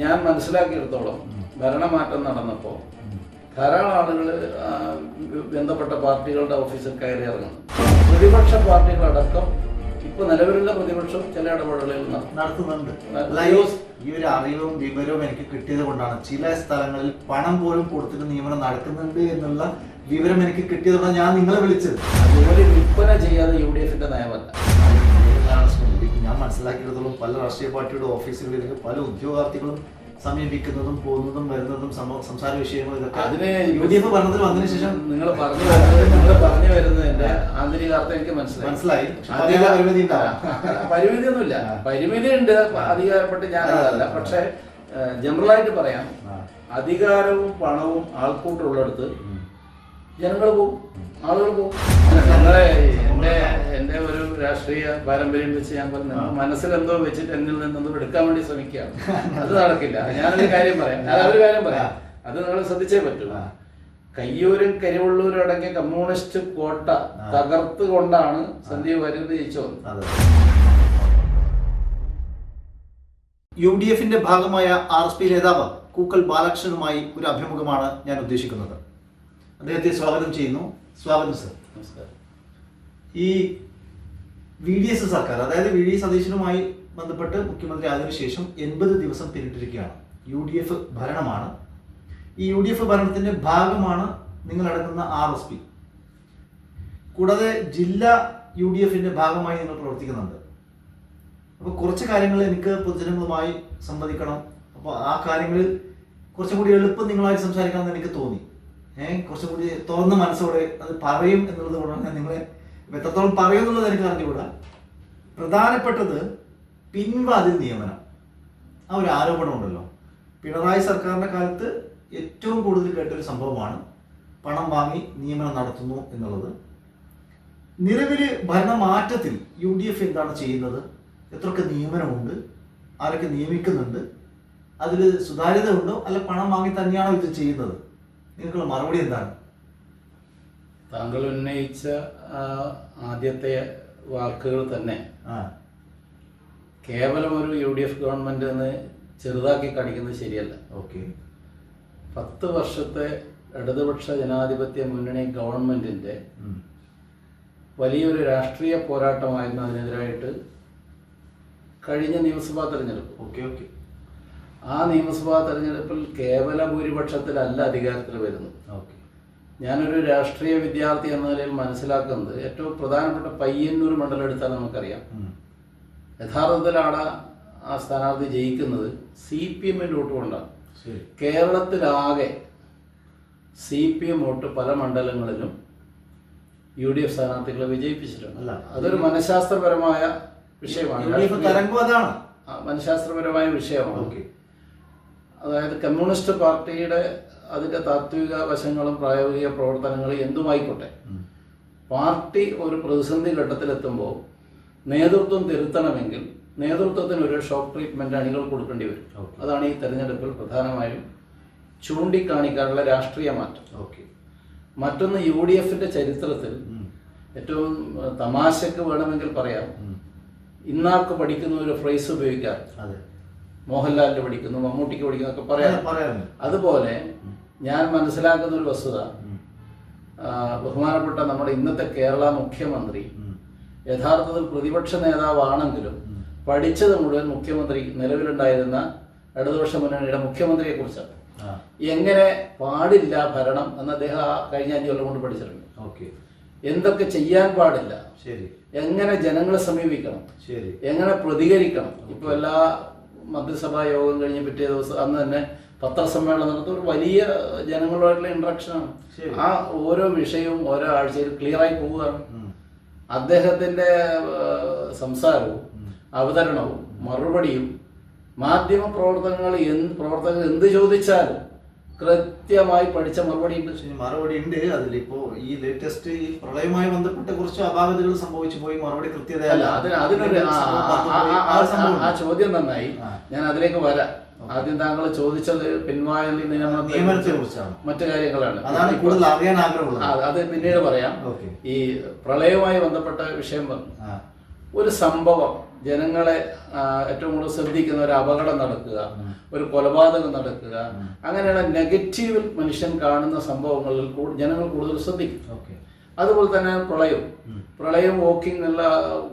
ഞാൻ മനസ്സിലാക്കിയെടുത്തോളം ഭരണമാറ്റം നടന്നപ്പോൾ ധാരാളം ആളുകൾ ബന്ധപ്പെട്ട പാർട്ടികളുടെ ഓഫീസിൽ കയറി ഇറങ്ങുന്നു. പ്രതിപക്ഷ പാർട്ടികളടക്കം ഇപ്പൊ നിലവിലുള്ള പ്രതിപക്ഷം ചില ഇടപെടലുകൾ നടത്തുന്നുണ്ട്. ഈ ഒരു അറിവും വിവരവും എനിക്ക് കിട്ടിയത് കൊണ്ടാണ് ചില സ്ഥലങ്ങളിൽ പണം പോലും കൊടുത്തിട്ട് നിയമനം നടക്കുന്നുണ്ട് എന്നുള്ള വിവരം എനിക്ക് കിട്ടിയത് കൊണ്ടാണ് ഞാൻ നിങ്ങളെ വിളിച്ചത്. അതുപോലെ വിൽപ്പന ചെയ്യാതെ UDFന്റെ നയമല്ല. ഞാൻ മനസ്സിലാക്കിയിടത്തോളം പല രാഷ്ട്രീയ പാർട്ടിയുടെ ഓഫീസുകളിലേക്ക് പല ഉദ്യോഗാർത്ഥികളും സമീപിക്കുന്നതും പോകുന്നതും വരുന്നതും സംസാര വിഷയങ്ങളും ഇതൊക്കെ അതിന് UDF ഭരണത്തിൽ വന്നതിന് ശേഷം നിങ്ങൾ പറഞ്ഞു വരുന്നതിന്റെ ആന്തരിക അർത്ഥം എനിക്ക് മനസ്സിലായി. പരിമിതിയൊന്നുമില്ല, പരിമിതി ഉണ്ട്. അധികാരപ്പെട്ട് ഞാനതല്ല. പക്ഷെ ജനറലായിട്ട് പറയാം, അധികാരവും പണവും ആൾക്കൂട്ടുള്ളിടത്ത് ജനങ്ങൾ പോവും, ആളുകൾ പോവും. ഞങ്ങളെ എന്റെ ഒരു രാഷ്ട്രീയ പാരമ്പര്യം വെച്ച് ഞാൻ പറഞ്ഞു, മനസ്സിലെന്തോ വെച്ചിട്ട് എന്നിൽ നിന്നൊന്നും എടുക്കാൻ വേണ്ടി ശ്രമിക്കുകയാണ്. അത് നടക്കില്ല. ഞാനൊരു കാര്യം പറയാം, അത് നിങ്ങൾ ശ്രദ്ധിച്ചേ പറ്റൂ. കയ്യൂരും കരിവള്ളൂരും അടങ്ങിയ കമ്മ്യൂണിസ്റ്റ് കോട്ട തകർത്തുകൊണ്ടാണ് സന്ദീപ് വാര്യർ ജയിച്ചു വന്നത്. UDFന്റെ ഭാഗമായ RSP നേതാവ് കൂക്കൽ ബാലകൃഷ്ണനുമായി ഒരു അഭിമുഖമാണ് ഞാൻ ഉദ്ദേശിക്കുന്നത്. അദ്ദേഹത്തെ സ്വാഗതം ചെയ്യുന്നു. സ്വാഗതം സർ. നമസ്കാരം. ഈ VDS സർക്കാർ, അതായത് VD സതീശനുമായി ബന്ധപ്പെട്ട് മുഖ്യമന്ത്രി ആയതിനു ശേഷം 80 ദിവസം പിന്നിട്ടിരിക്കുകയാണ്. UDF ഭരണമാണ്. ഈ UDF ഭരണത്തിന്റെ ഭാഗമാണ് നിങ്ങളടങ്ങുന്ന RSP. കൂടാതെ ജില്ലാ UDFന്റെ ഭാഗമായി നിങ്ങൾ പ്രവർത്തിക്കുന്നുണ്ട്. അപ്പോൾ കുറച്ച് കാര്യങ്ങൾ എനിക്ക് പൊതുജനങ്ങളുമായി സംവദിക്കണം. അപ്പോൾ ആ കാര്യങ്ങളിൽ കുറച്ചും കൂടി എളുപ്പം നിങ്ങളായി സംസാരിക്കണമെന്ന് എനിക്ക് തോന്നി. കുറച്ചും കൂടി തുറന്ന മനസ്സോടെ അത് പറയും എന്നുള്ളത് കൊണ്ടാണ് ഞാൻ നിങ്ങളെ എത്രത്തോളം പറയും എന്നുള്ളത് എനിക്ക് അറിഞ്ഞുകൂടാ. പ്രധാനപ്പെട്ടത് പിൻവാതിൽ നിയമനം. ആ ഒരു ആരോപണം ഉണ്ടല്ലോ. പിണറായി സർക്കാരിന്റെ കാലത്ത് ഏറ്റവും കൂടുതൽ കേട്ടൊരു സംഭവമാണ് പണം വാങ്ങി നിയമനം നടത്തുന്നു എന്നുള്ളത്. നിലവിൽ ഭരണമാറ്റത്തിൽ UDF എന്താണ് ചെയ്യുന്നത്? എത്രയൊക്കെ നിയമനമുണ്ട്? ആരൊക്കെ നിയമിക്കുന്നുണ്ട്? അതിൽ സുതാര്യത ഉണ്ടോ, അല്ല പണം വാങ്ങി തന്നെയാണോ ഇത് ചെയ്യുന്നത്? നിങ്ങൾക്കുള്ള മറുപടി എന്താണ്? താങ്കൾ ഉന്നയിച്ച ആദ്യത്തെ വാക്കുകൾ തന്നെ കേവലം ഒരു UDF ഗവൺമെന്റ് എന്ന് ചെറുതാക്കി കാണിക്കുന്നത് ശരിയല്ല. ഓക്കെ. 10 വർഷത്തെ ഇടതുപക്ഷ ജനാധിപത്യ മുന്നണി ഗവൺമെന്റിന്റെ വലിയൊരു രാഷ്ട്രീയ പോരാട്ടമായിരുന്നു അതിനെതിരായിട്ട് കഴിഞ്ഞ നിയമസഭാ തെരഞ്ഞെടുപ്പ്. ഓക്കെ. ആ നിയമസഭാ തെരഞ്ഞെടുപ്പിൽ കേവല ഭൂരിപക്ഷത്തിലല്ല അധികാരത്തിൽ വരുന്നത്. ഞാനൊരു രാഷ്ട്രീയ വിദ്യാർത്ഥി എന്ന നിലയിൽ മനസ്സിലാക്കുന്നത് ഏറ്റവും പ്രധാനപ്പെട്ട പയ്യന്നൂർ മണ്ഡലം എടുത്താൽ നമുക്കറിയാം. യഥാർത്ഥത്തിൽ അവിടെ ആ സ്ഥാനാർത്ഥി ജയിക്കുന്നത് CPM-ന്റെ വോട്ട് കൊണ്ടാണ്. കേരളത്തിലാകെ CPM വോട്ട് പല മണ്ഡലങ്ങളിലും UDF സ്ഥാനാർത്ഥികളെ വിജയിപ്പിച്ചിട്ടുണ്ട്. അതൊരു മനഃശാസ്ത്രപരമായ വിഷയമാണ്, മനഃശാസ്ത്രപരമായ വിഷയമാണ്. അതായത് കമ്മ്യൂണിസ്റ്റ് പാർട്ടിയുടെ അതിൻ്റെ താത്വിക വശങ്ങളും പ്രായോഗിക പ്രവർത്തനങ്ങളും എന്തുമായിക്കോട്ടെ, പാർട്ടി ഒരു പ്രതിസന്ധി ഘട്ടത്തിലെത്തുമ്പോൾ നേതൃത്വം തിരുത്തണമെങ്കിൽ നേതൃത്വത്തിന് ഒരു ഷോക്ക് ട്രീറ്റ്മെന്റ് അണികൾ കൊടുക്കേണ്ടി വരും. അതാണ് ഈ തെരഞ്ഞെടുപ്പിൽ പ്രധാനമായും ചൂണ്ടിക്കാണിക്കാനുള്ള രാഷ്ട്രീയ മാറ്റം. മറ്റൊന്ന്, UDFന്റെ ചരിത്രത്തിൽ ഏറ്റവും തമാശക്ക് വേണമെങ്കിൽ പറയാം, ഇന്നാർക്ക് പഠിക്കുന്ന ഒരു ഫ്രേസ് ഉപയോഗിക്കാം. മോഹൻലാലിന് പഠിക്കുന്നു, മമ്മൂട്ടിക്ക് പഠിക്കുന്നു ഒക്കെ പറയാം. അതുപോലെ ഞാൻ മനസ്സിലാക്കുന്ന ഒരു വസ്തുത, ബഹുമാനപ്പെട്ട നമ്മുടെ ഇന്നത്തെ കേരള മുഖ്യമന്ത്രി യഥാർത്ഥത്തിൽ പ്രതിപക്ഷ നേതാവാണെങ്കിലും പഠിച്ചത് മുഴുവൻ മുഖ്യമന്ത്രി, നിലവിലുണ്ടായിരുന്ന ഇടതുപക്ഷ മുന്നണിയുടെ മുഖ്യമന്ത്രിയെ കുറിച്ചാണ്. എങ്ങനെ പാടില്ല ഭരണം എന്ന് അദ്ദേഹം കഴിഞ്ഞ 5 കൊല്ലം കൊണ്ട് പഠിച്ചിട്ടുണ്ട്. എന്തൊക്കെ ചെയ്യാൻ പാടില്ല, എങ്ങനെ ജനങ്ങളെ സമീപിക്കണം, എങ്ങനെ പ്രതികരിക്കണം. ഇപ്പൊ എല്ലാ മന്ത്രിസഭാ യോഗം കഴിഞ്ഞ് പിറ്റേ ദിവസം അന്ന് തന്നെ പത്രസമ്മേളനം നടത്തുന്ന ഒരു വലിയ ജനങ്ങളുമായിട്ടുള്ള ഇന്ററാക്ഷനാണ്. ആ ഓരോ വിഷയവും ഓരോ ആഴ്ചയിൽ ക്ലിയറായി പോവുകയാണ്. അദ്ദേഹത്തിന്റെ സംസാരവും അവതരണവും മറുപടിയും മാധ്യമ പ്രവർത്തകർ എന്ത് ചോദിച്ചാലും കൃത്യമായി പഠിച്ച മറുപടി ഉണ്ട്. അതിലിപ്പോ ഈ ലേറ്റസ്റ്റ് ഈ പ്രളയവുമായി ബന്ധപ്പെട്ട കുറച്ച് അപാകതകൾ സംഭവിച്ചു പോയി. മറുപടി കൃത്യത ആ ചോദ്യം നന്നായി, ഞാൻ അതിലേക്ക് വരാം. ആദ്യം താങ്കൾ ചോദിച്ചത് പിൻവാതിൽ നിയമനത്തെ കുറിച്ചാണ്, മറ്റു കാര്യങ്ങളാണ്. അതാണ് കൂടുതൽ അറിയാൻ ആഗ്രഹമുള്ളത്. അത് പിന്നീട് പറയാം. ഈ പ്രളയവുമായി ബന്ധപ്പെട്ട വിഷയം പറഞ്ഞു. ഒരു സംഭവം ജനങ്ങളെ ഏറ്റവും കൂടുതൽ ശ്രദ്ധിക്കുന്ന ഒരു അപകടം നടക്കുക, ഒരു കൊലപാതകം നടക്കുക, അങ്ങനെയുള്ള നെഗറ്റീവിൽ മനുഷ്യൻ കാണുന്ന സംഭവങ്ങളിൽ ജനങ്ങൾ കൂടുതൽ ശ്രദ്ധിക്കും. അതുപോലെ തന്നെ പ്രളയം വോക്കിംഗ് എന്നുള്ള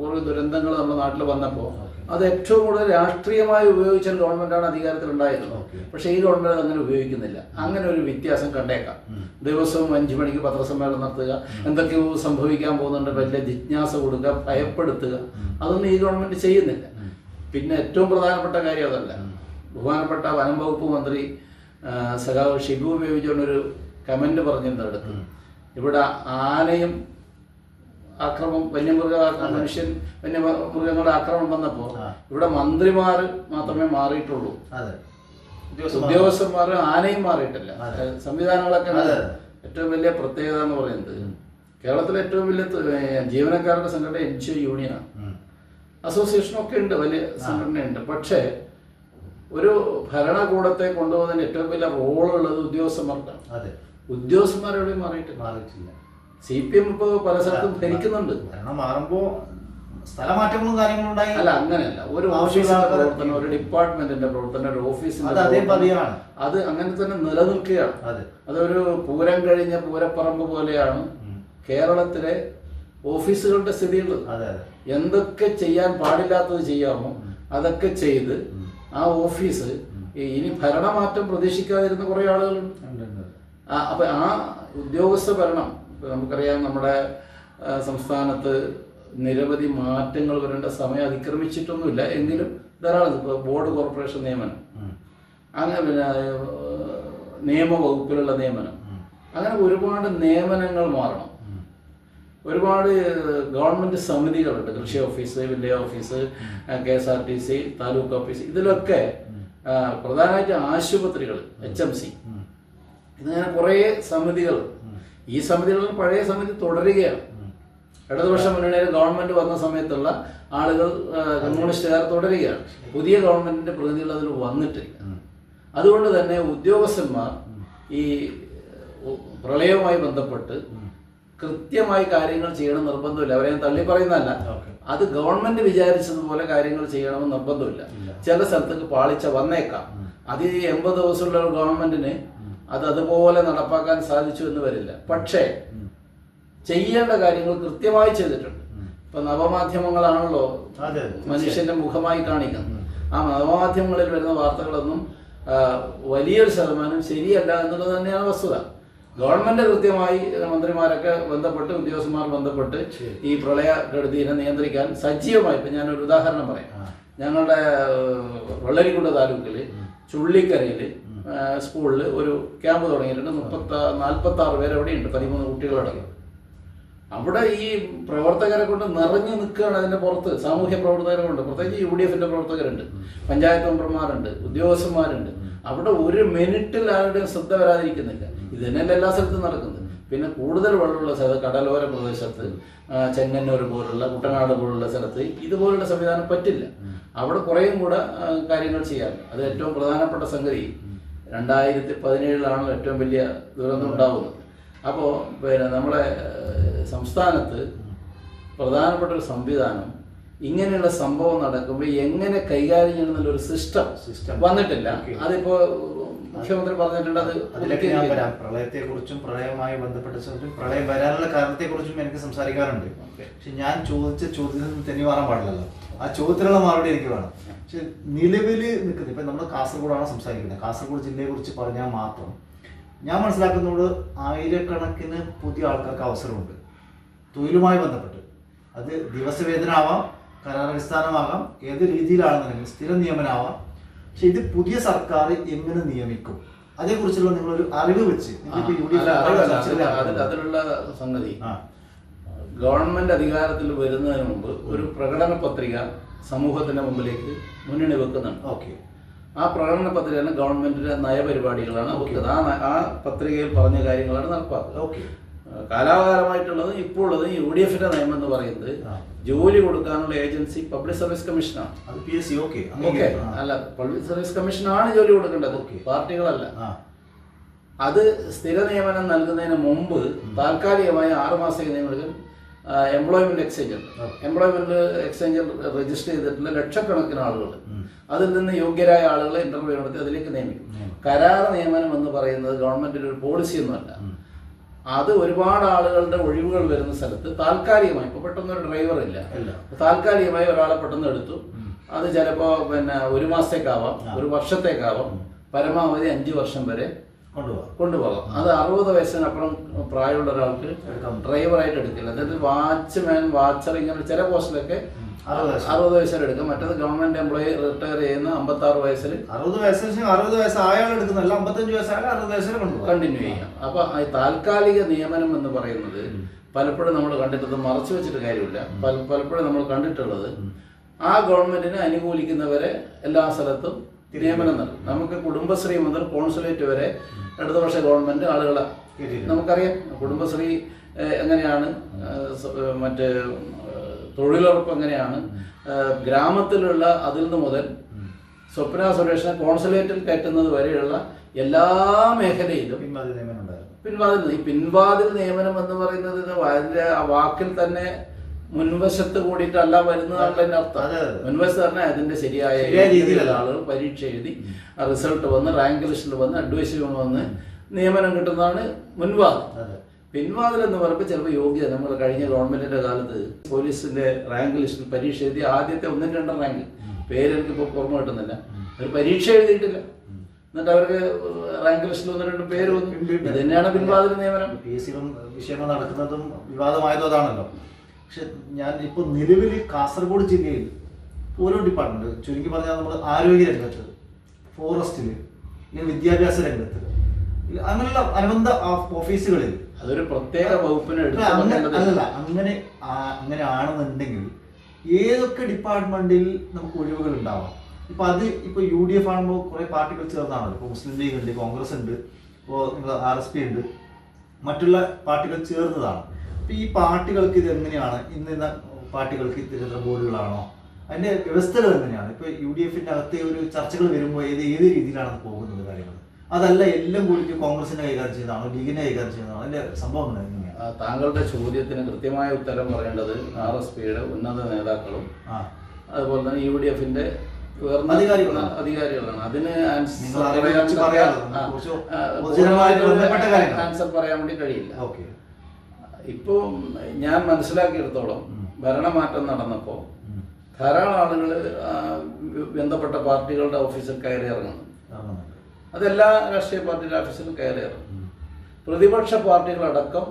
കുറേ ദുരന്തങ്ങൾ നമ്മുടെ നാട്ടിൽ വന്നപ്പോൾ അത് ഏറ്റവും കൂടുതൽ രാഷ്ട്രീയമായി ഉപയോഗിച്ച ഗവൺമെന്റാണ് അധികാരത്തിലുണ്ടായിരുന്നത്. പക്ഷേ ഈ ഗവൺമെന്റ് അങ്ങനെ ഉപയോഗിക്കുന്നില്ല. അങ്ങനെ ഒരു വ്യത്യാസം കണ്ടേക്കാം. ദിവസവും 5 മണിക്ക് പത്രസമ്മേളനം നടത്തുക, എന്തൊക്കെയോ സംഭവിക്കാൻ പോകുന്നുണ്ട്, വലിയ ജിജ്ഞാസ കൊടുക്കുക, ഭയപ്പെടുത്തുക, അതൊന്നും ഈ ഗവൺമെന്റ് ചെയ്യുന്നില്ല. പിന്നെ ഏറ്റവും പ്രധാനപ്പെട്ട കാര്യം അതല്ല. ബഹുമാനപ്പെട്ട വനം വകുപ്പ് മന്ത്രി സഖാവ് ഷിബു ഉപയോഗിച്ചുകൊണ്ടൊരു കമന്റ് പറഞ്ഞിരുന്നു അടുത്ത്. ഇവിടെ ആനയും ആക്രമം, വന്യമൃഗങ്ങളുടെ ആക്രമണം വന്നപ്പോ ഇവിടെ മന്ത്രിമാർ മാത്രമേ മാറിയിട്ടുള്ളൂ, ഉദ്യോഗസ്ഥന്മാർ ആനയും മാറിയിട്ടില്ല. സംവിധാനങ്ങളൊക്കെ ഏറ്റവും വലിയ പ്രത്യേകത എന്ന് പറയുന്നത് കേരളത്തിലെ ഏറ്റവും വലിയ ജീവനക്കാരുടെ സംഘടന NGO യൂണിയനാണ്. അസോസിയേഷനൊക്കെ ഉണ്ട്, വലിയ സംഘടനയുണ്ട്. പക്ഷേ ഒരു ഭരണകൂടത്തെ കൊണ്ടുപോകുന്നതിന് ഏറ്റവും വലിയ റോളുള്ളത് ഉദ്യോഗസ്ഥന്മാർക്കാണ്. ഉദ്യോഗസ്ഥന്മാരെവിടെയും മാറിയിട്ടില്ല. CPM ഇപ്പോൾ പല സ്ഥലത്തും ഭരിക്കുന്നുണ്ട്. മാറുമ്പോ സ്ഥലമാറ്റങ്ങളും കാര്യങ്ങളും ഉണ്ടായി. അല്ല, അങ്ങനെയല്ല. ഒരു ഓഫീസിന്റെ പ്രവർത്തനം, ഒരു ഡിപ്പാർട്ട്മെന്റിന്റെ പ്രവർത്തനം, ഒരു ഓഫീസിന്റെ അത് അങ്ങനെ തന്നെ നിലനിൽക്കുകയാണ്. അതൊരു പൂരം കഴിഞ്ഞ പൂരപ്പറമ്പ് പോലെയാണ് കേരളത്തിലെ ഓഫീസുകളുടെ സ്ഥിതിയുള്ളത്. എന്തൊക്കെ ചെയ്യാൻ പാടില്ലാത്തത് ചെയ്യാമോ അതൊക്കെ ചെയ്ത് ആ ഓഫീസ് ഇനി ഭരണമാറ്റം പ്രതീക്ഷിക്കാതിരുന്ന കുറെ ആളുകളുണ്ട്. അപ്പൊ ആ ഉദ്യോഗസ്ഥ ഭരണം, നമുക്കറിയാം നമ്മുടെ സംസ്ഥാനത്ത് നിരവധി മാറ്റങ്ങൾ വരേണ്ട സമയം അതിക്രമിച്ചിട്ടൊന്നുമില്ല. എങ്കിലും ധാരാളം ഇപ്പോൾ ബോർഡ് കോർപ്പറേഷൻ നിയമനം, അങ്ങനെ പിന്നെ നിയമവകുപ്പിലുള്ള നിയമനം, അങ്ങനെ ഒരുപാട് നിയമനങ്ങൾ മാറണം. ഒരുപാട് ഗവൺമെന്റ് സമിതികളുണ്ട്. കൃഷി office, village office, KSRTC, taluk office, ഇതിലൊക്കെ പ്രധാനമായിട്ട് ആശുപത്രികൾ, HMC, ഇതിങ്ങനെ കുറേ സമിതികൾ. ഈ സമിതികളിൽ പഴയ സമിതി തുടരുകയാണ്. ഇടതുപക്ഷ മുന്നണിയിൽ ഗവൺമെന്റ് വന്ന സമയത്തുള്ള ആളുകൾ, കമ്മ്യൂണിസ്റ്റുകാർ തുടരുകയാണ്. പുതിയ ഗവൺമെന്റിന്റെ പ്രതിനിധികൾ അതിൽ വന്നിട്ടില്ല. അതുകൊണ്ട് തന്നെ ഉദ്യോഗസ്ഥന്മാർ ഈ പ്രളയവുമായി ബന്ധപ്പെട്ട് കൃത്യമായി കാര്യങ്ങൾ ചെയ്യണം നിർബന്ധമില്ല. അവരെ തള്ളി പറയുന്നതല്ല, അത് ഗവൺമെന്റ് വിചാരിച്ചതുപോലെ കാര്യങ്ങൾ ചെയ്യണമെന്ന് നിർബന്ധമില്ല. ചില സ്ഥലത്തേക്ക് പാളിച്ച വന്നേക്കാം. അത് 80 ദിവസമുള്ള ഒരു ഗവൺമെന്റിന് അത് അതുപോലെ നടപ്പാക്കാൻ സാധിച്ചു എന്ന് വരില്ല. പക്ഷേ ചെയ്യേണ്ട കാര്യങ്ങൾ കൃത്യമായി ചെയ്തിട്ടുണ്ട്. ഇപ്പൊ നവമാധ്യമങ്ങളാണല്ലോ മനുഷ്യന്റെ മുഖമായി കാണിക്കുന്നത്. ആ നവമാധ്യമങ്ങളിൽ വരുന്ന വാർത്തകളൊന്നും വലിയൊരു ശതമാനം ശരിയല്ല എന്നുള്ളത് തന്നെയാണ് വസ്തുത. ഗവൺമെന്റ് കൃത്യമായി മന്ത്രിമാരൊക്കെ ബന്ധപ്പെട്ട്, ഉദ്യോഗസ്ഥന്മാർ ബന്ധപ്പെട്ട് ഈ പ്രളയക്കെടുതിയെ നിയന്ത്രിക്കാൻ സജീവമായി. ഇപ്പൊ ഞാനൊരു ഉദാഹരണം പറയാം. ഞങ്ങളുടെ വെള്ളരിക്കുണ്ട് താലൂക്കില് ചുള്ളിക്കരയില് സ്കൂളിൽ ഒരു ക്യാമ്പ് തുടങ്ങിയിട്ടുണ്ട്. 46 പേര് അവിടെയുണ്ട്, 13 കുട്ടികളടങ്ങി. അവിടെ ഈ പ്രവർത്തകരെ കൊണ്ട് നിറഞ്ഞു നിൽക്കുകയാണ്. അതിന്റെ പുറത്ത് സാമൂഹ്യ പ്രവർത്തകരെ കൊണ്ട്, പ്രത്യേകിച്ച് UDFന്റെ പ്രവർത്തകരുണ്ട്, പഞ്ചായത്ത് മെമ്പർമാരുണ്ട്, ഉദ്യോഗസ്ഥന്മാരുണ്ട്. അവിടെ ഒരു മിനിറ്റിൽ ആരുടെയും ശ്രദ്ധ വരാതിരിക്കുന്നില്ല. ഇത് തന്നെയല്ല എല്ലാ സ്ഥലത്തും നടക്കുന്നത്. പിന്നെ കൂടുതൽ വെള്ളമുള്ള സ്ഥലത്ത്, കടലോര പ്രദേശത്ത്, ചെങ്ങന്നൂർ പോലുള്ള, കുട്ടനാട് പോലുള്ള സ്ഥലത്ത് ഇതുപോലുള്ള സംവിധാനം പറ്റില്ല. അവിടെ കുറേയും കൂടെ കാര്യങ്ങൾ ചെയ്യാൻ. അത് ഏറ്റവും പ്രധാനപ്പെട്ട സംഗതി 2017 ഏറ്റവും വലിയ ദുരന്തം ഉണ്ടാകുന്നത്. അപ്പോൾ പിന്നെ നമ്മുടെ സംസ്ഥാനത്ത് പ്രധാനപ്പെട്ട ഒരു സംവിധാനം, ഇങ്ങനെയുള്ള സംഭവം നടക്കുമ്പോൾ എങ്ങനെ കൈകാര്യം ചെയ്യണമെന്നുള്ളൊരു സിസ്റ്റം വന്നിട്ടില്ല. അതിപ്പോ മുഖ്യമന്ത്രി പറഞ്ഞിട്ടുണ്ട്. അതിലേക്ക് ഞാൻ വരാം. പ്രളയത്തെക്കുറിച്ചും പ്രളയവുമായി ബന്ധപ്പെട്ട പ്രളയം വരാനുള്ള കാരണത്തെക്കുറിച്ചും എനിക്ക് സംസാരിക്കാറുണ്ട്. പക്ഷെ ഞാൻ ചോദിച്ച ചോദ്യത്തിൽ തെന്നി മാറാൻ പാടില്ലല്ലോ. ആ ചോദ്യത്തിനുള്ള മറുപടി എനിക്ക് വേണം. പക്ഷെ നിലവിൽ നിൽക്കുന്നത്, ഇപ്പം നമ്മൾ കാസർഗോഡാണ് സംസാരിക്കുന്നത്. കാസർഗോഡ് ജില്ലയെ കുറിച്ച് പറഞ്ഞാൽ മാത്രം ഞാൻ മനസ്സിലാക്കുന്നത് 1000കണക്കിന് പുതിയ ആൾക്കാർക്ക് അവസരമുണ്ട് തൊഴിലുമായി ബന്ധപ്പെട്ട്. അത് ദിവസവേതനാവാം, കരാറടിസ്ഥാനമാകാം, ഏത് രീതിയിലാണെന്നുണ്ടെങ്കിൽ സ്ഥിര നിയമനമാവാം. പക്ഷെ ഇത് പുതിയ സർക്കാർ എങ്ങനെ നിയമിക്കും, അതേക്കുറിച്ചുള്ള നിങ്ങളൊരു അറിവ് വെച്ച് അതിലുള്ള സംഗതി, ഗവൺമെന്റ് അധികാരത്തിൽ വരുന്നതിന് മുമ്പ് ഒരു പ്രകടന പത്രിക സമൂഹത്തിന്റെ മുമ്പിലേക്ക് മുന്നണി വെക്കുന്നുണ്ട്. ഓക്കെ. ആ പ്രകടന പത്രികയാണ് ഗവൺമെന്റിന്റെ നയപരിപാടികളാണ് വെക്കുന്നത്. ആ പത്രികയിൽ പറഞ്ഞ കാര്യങ്ങളാണ് നടപ്പാക്കുക. ഓക്കെ. കാലാകാലമായിട്ടുള്ളത് ഇപ്പോൾ ഉള്ളത് UDFന്റെ നയം എന്ന് പറയുന്നത് ജോലി കൊടുക്കാനുള്ള ഏജൻസി പബ്ലിക് സർവീസ് കമ്മീഷനാണ്. ഓക്കെ. അല്ല, പബ്ലിക് സർവീസ് കമ്മീഷനാണ് ജോലി കൊടുക്കേണ്ടത്, പാർട്ടികളല്ല. അത് സ്ഥിര നിയമനം നൽകുന്നതിന് മുമ്പ് താൽക്കാലികമായ 6 മാസത്തേക്ക് നിയമനം എംപ്ലോയ്മെന്റ് എക്സ്ചേഞ്ച് ഉണ്ട്. എംപ്ലോയ്മെന്റ് എക്സ്ചേഞ്ചിൽ രജിസ്റ്റർ ചെയ്തിട്ടുള്ള ലക്ഷക്കണക്കിന് ആളുകൾ, അതിൽ നിന്ന് യോഗ്യരായ ആളുകളെ ഇന്റർവ്യൂ നടത്തി അതിലേക്ക് നിയമിക്കും. കരാർ നിയമനം എന്ന് പറയുന്നത് ഗവൺമെന്റിന്റെ ഒരു പോളിസിയൊന്നുമല്ല. അത് ഒരുപാട് ആളുകളുടെ ഒഴിവുകൾ വരുന്ന സ്ഥലത്ത് താൽക്കാലികമായി, ഇപ്പൊ പെട്ടെന്ന് ഒരു ഡ്രൈവർ ഇല്ല, താൽക്കാലികമായി ഒരാളെ പെട്ടെന്ന് എടുത്തു. അത് ചിലപ്പോ ഒരു മാസത്തേക്കാവാം, ഒരു വർഷത്തേക്കാവാം, പരമാവധി 5 വർഷം വരെ കൊണ്ടുപോകാം. അത് 60 വയസ്സിനപ്പുറം പ്രായമുള്ള ഒരാൾക്ക് ഡ്രൈവറായിട്ട് എടുക്കില്ല. അതായത് വാച്ച്മാൻ, വാച്ചർ, ഇങ്ങനെ ചില പോസ്റ്റിലൊക്കെ 60 വയസ്സിൽ എടുക്കും. മറ്റേത് ഗവൺമെന്റ് എംപ്ലോയി റിട്ടയർ ചെയ്യുന്ന 56 വയസ്സിൽ 60 വയസ്സായ എടുക്കുന്നല്ല, 55 വയസ്സായ 60 വയസ്സിൽ കണ്ടിന്യൂ ചെയ്യാം. അപ്പൊ ഈ താൽക്കാലിക നിയമനം എന്ന് പറയുന്നത് പലപ്പോഴും നമ്മൾ കണ്ടിട്ടത് മറച്ചു വെച്ചിട്ട് കാര്യമില്ല. പലപ്പോഴും നമ്മൾ കണ്ടിട്ടുള്ളത് ആ ഗവൺമെന്റിനെ അനുകൂലിക്കുന്നവരെ എല്ലാ സ്ഥലത്തും നിയമനം നൽകും. നമുക്ക് കുടുംബശ്രീ മുതൽ കോൺസുലേറ്റ് വരെ ഇടതുപക്ഷ ഗവൺമെന്റ് ആളുകളെ നമുക്കറിയാം. കുടുംബശ്രീ എങ്ങനെയാണ്, മറ്റ് തൊഴിലുറപ്പ് എങ്ങനെയാണ്, ഗ്രാമത്തിലുള്ള അതിൽ നിന്ന് മുതൽ സ്വപ്ന സുരേഷിനെ കോൺസുലേറ്റിൽ കയറ്റുന്നത് വരെയുള്ള എല്ലാ മേഖലയിലും പിൻവാതിൽ നിയമനം എന്ന് പറയുന്നത് അതിന്റെ ആ വാക്കിൽ തന്നെ മുൻവശത്ത് കൂടിയിട്ടല്ല വരുന്നതാണല്ലോ എൻ്റെ അർത്ഥം. മുൻവശത്ത് തന്നെ അതിന്റെ ശരിയായ രീതിയിലുള്ള ആളുകൾ പരീക്ഷ എഴുതി റിസൾട്ട് വന്ന് റാങ്ക് ലിസ്റ്റിൽ വന്ന് അഡ്വൈസറി വന്ന് നിയമനം കിട്ടുന്നതാണ് മുൻവാതിൽ. പിൻവാതിൽ എന്ന് പറയുമ്പോൾ ചിലപ്പോൾ യോഗ്യത, നമ്മൾ കഴിഞ്ഞ ഗവൺമെന്റിന്റെ കാലത്ത് പോലീസിന്റെ റാങ്ക് ലിസ്റ്റിൽ പരീക്ഷ എഴുതി ആദ്യത്തെ 1-2 റാങ്ക്, പേരെനിക്കിപ്പോൾ ഓർമ്മ കിട്ടുന്നില്ല, അവർ പരീക്ഷ എഴുതിയിട്ടില്ല, എന്നിട്ട് അവർക്ക് റാങ്ക് ലിസ്റ്റിൽ 1-2 പേര് വന്നു. ഇത് തന്നെയാണ് പിൻവാതിൽ നിയമനം. PSC വിഷയങ്ങൾ നടക്കുന്നതും വിവാദമായതും അതാണല്ലോ. പക്ഷെ ഞാൻ ഇപ്പോൾ നിലവിൽ കാസർഗോഡ് ജില്ലയിൽ ഓരോ ഡിപ്പാർട്ട്മെന്റ്, ചുരുക്കി പറഞ്ഞാൽ നമ്മൾ ആരോഗ്യ രംഗത്ത്, ഫോറസ്റ്റിൽ, വിദ്യാഭ്യാസ രംഗത്ത്, അങ്ങനെയുള്ള അനുബന്ധ ഓഫീസുകളിൽ അതൊരു പ്രത്യേക വകുപ്പിന് അല്ലല്ല, അങ്ങനെ ആണെന്നുണ്ടെങ്കിൽ ഏതൊക്കെ ഡിപ്പാർട്ട്മെന്റിൽ നമുക്ക് ഒഴിവുകൾ ഉണ്ടാവാം. ഇപ്പൊ UDF ആകുമ്പോൾ കുറെ പാർട്ടികൾ ചേർന്നാണല്ലോ. ഇപ്പൊ മുസ്ലിം ലീഗ് ഉണ്ട്, കോൺഗ്രസ് ഉണ്ട്, ഇപ്പോൾ RSP ഉണ്ട്, മറ്റുള്ള പാർട്ടികൾ ചേർന്നതാണ്. അപ്പൊ ഈ പാർട്ടികൾക്ക് ഇത് എങ്ങനെയാണ്, ഇന്ന പാർട്ടികൾക്ക് ഇത്തരത്തിലുള്ള ബോർഡുകളാണോ, അതിന്റെ വ്യവസ്ഥകൾ എങ്ങനെയാണ്? ഇപ്പൊ UDFന്റെ അകത്തെ ഒരു ചർച്ചകൾ വരുമ്പോൾ ഏത് രീതിയിലാണ് പോകുന്നത് കാര്യങ്ങൾ? അതല്ല എല്ലാം കൂടി കോൺഗ്രസിന്റെ കൈകാര്യം ചെയ്യുന്നതാണോ, ലീഗിന്റെ കൈകാര്യം ചെയ്യുന്നതാണോ? അതിന്റെ സംഭവം എങ്ങനെയാണ്? താങ്കളുടെ ചോദ്യത്തിന് കൃത്യമായ ഉത്തരം പറയേണ്ടത് RSPയുടെ ഉന്നത നേതാക്കളും അതുപോലെ തന്നെ UDFന്റെ ഉയർന്ന അധികാരികളാണ്. അതിന് ആൻസർ പറയാൻ വേണ്ടി കഴിയില്ല. ഇപ്പോ ഞാൻ മനസ്സിലാക്കിയെടുത്തോളം ഭരണമാറ്റം നടന്നപ്പോ ധാരാളം ആളുകൾ ബന്ധപ്പെട്ട പാർട്ടികളുടെ ഓഫീസിൽ കയറി ഇറങ്ങുന്നു. അതെല്ലാ രാഷ്ട്രീയ പാർട്ടിയുടെ ഓഫീസിലും കയറി ഇറങ്ങും. പ്രതിപക്ഷ പാർട്ടികളടക്കം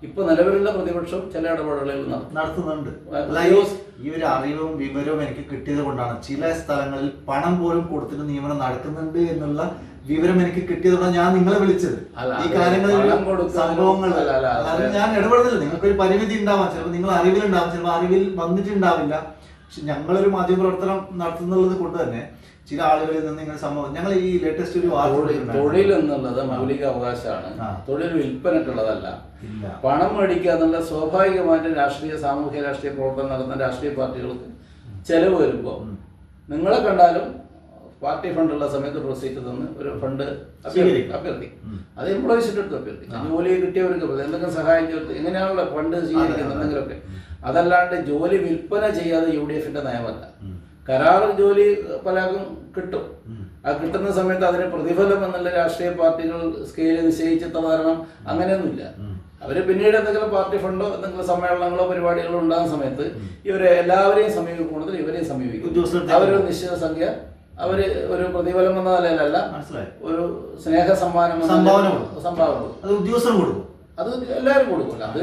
ഇപ്പൊ നിലവിലുള്ള പ്രതിപക്ഷം ചില ഇടപെടലുകൾ നടത്തുന്നുണ്ട്. ഈ ഒരു അറിവും വിവരവും എനിക്ക് കിട്ടിയത് കൊണ്ടാണ് ചില സ്ഥലങ്ങളിൽ പണം പോലും കൊടുത്തിട്ട് നിയമനം നടക്കുന്നുണ്ട് എന്നുള്ള വിവരം എനിക്ക് കിട്ടിയതുകൊണ്ടാണ് ഞാൻ നിങ്ങളെ വിളിച്ചത്. ഈ കാര്യങ്ങളിൽ സംഭവങ്ങൾ ഞാൻ ഇടപെടുന്നില്ല. നിങ്ങൾക്കൊരു പരിമിതി ഉണ്ടാവാം, ചിലപ്പോൾ നിങ്ങൾ അറിവിലുണ്ടാവും, ചിലപ്പോൾ അറിവിൽ വന്നിട്ടുണ്ടാവില്ല. പക്ഷെ ഞങ്ങളൊരു മാധ്യമപ്രവർത്തനം നടത്തുന്നുള്ളത് കൊണ്ട് തന്നെ ചില ആളുകളിൽ നിന്ന് ഇങ്ങനെ സംഭവം, ഞങ്ങൾ ഈ ലേറ്റസ്റ്റ് ഒരു തൊഴിൽ എന്നുള്ളത് മൗലിക അവകാശമാണ്, തൊഴിൽ വിൽപ്പനക്കുള്ളതല്ല. പണം മേടിക്കുക എന്നുള്ള സ്വാഭാവികമായിട്ടും സാമൂഹ്യ രാഷ്ട്രീയ പ്രവർത്തനം നടത്തുന്ന രാഷ്ട്രീയ പാർട്ടികൾക്ക് ചെലവ് വരുമ്പോൾ നിങ്ങളെ കണ്ടാലും പാർട്ടി ഫണ്ടുള്ള സമയത്ത് റെസീറ്റ് തന്ന് ഒരു ഫണ്ട് അഭ്യർത്ഥിക്കും. അത് എംപ്ലോയീസിന്റെ അടുത്ത് അഭ്യർത്ഥിക്കും. ജോലി കിട്ടിയവർക്ക് എന്തെങ്കിലും സഹായം ചേർത്ത് എങ്ങനെയാണല്ലോ ഫണ്ട് സ്വീകരിക്കുന്നത് എന്തെങ്കിലുമൊക്കെ. അതല്ലാണ്ട് ജോലി വിൽപ്പന ചെയ്യാതെ UDFന്റെ നയമല്ല. കരാർ ജോലി പലർക്കും കിട്ടും. ആ കിട്ടുന്ന സമയത്ത് അതിന് പ്രതിഫലം എന്നുള്ള രാഷ്ട്രീയ പാർട്ടികൾ സ്കെയില് നിശ്ചയിച്ച് തരണം അങ്ങനെയൊന്നുമില്ല. അവര് പിന്നീട് എന്തെങ്കിലും പാർട്ടി ഫണ്ടോ എന്തെങ്കിലും സമ്മേളനങ്ങളോ പരിപാടികളോ ഉണ്ടാകുന്ന സമയത്ത് ഇവരെ എല്ലാവരെയും സമീപിക്കുന്നത് ഇവരെയും സമീപിക്കും. അവരൊരു നിശ്ചിത സംഖ്യ അവര് ഒരു പ്രതിഫലം എന്ന നിലയിലല്ല, ഒരു സ്നേഹ സംഭാവന ഉദ്യോഗസ്ഥർ കൊടുക്കും. അത് എല്ലാവരും കൊടുക്കില്ല. അത്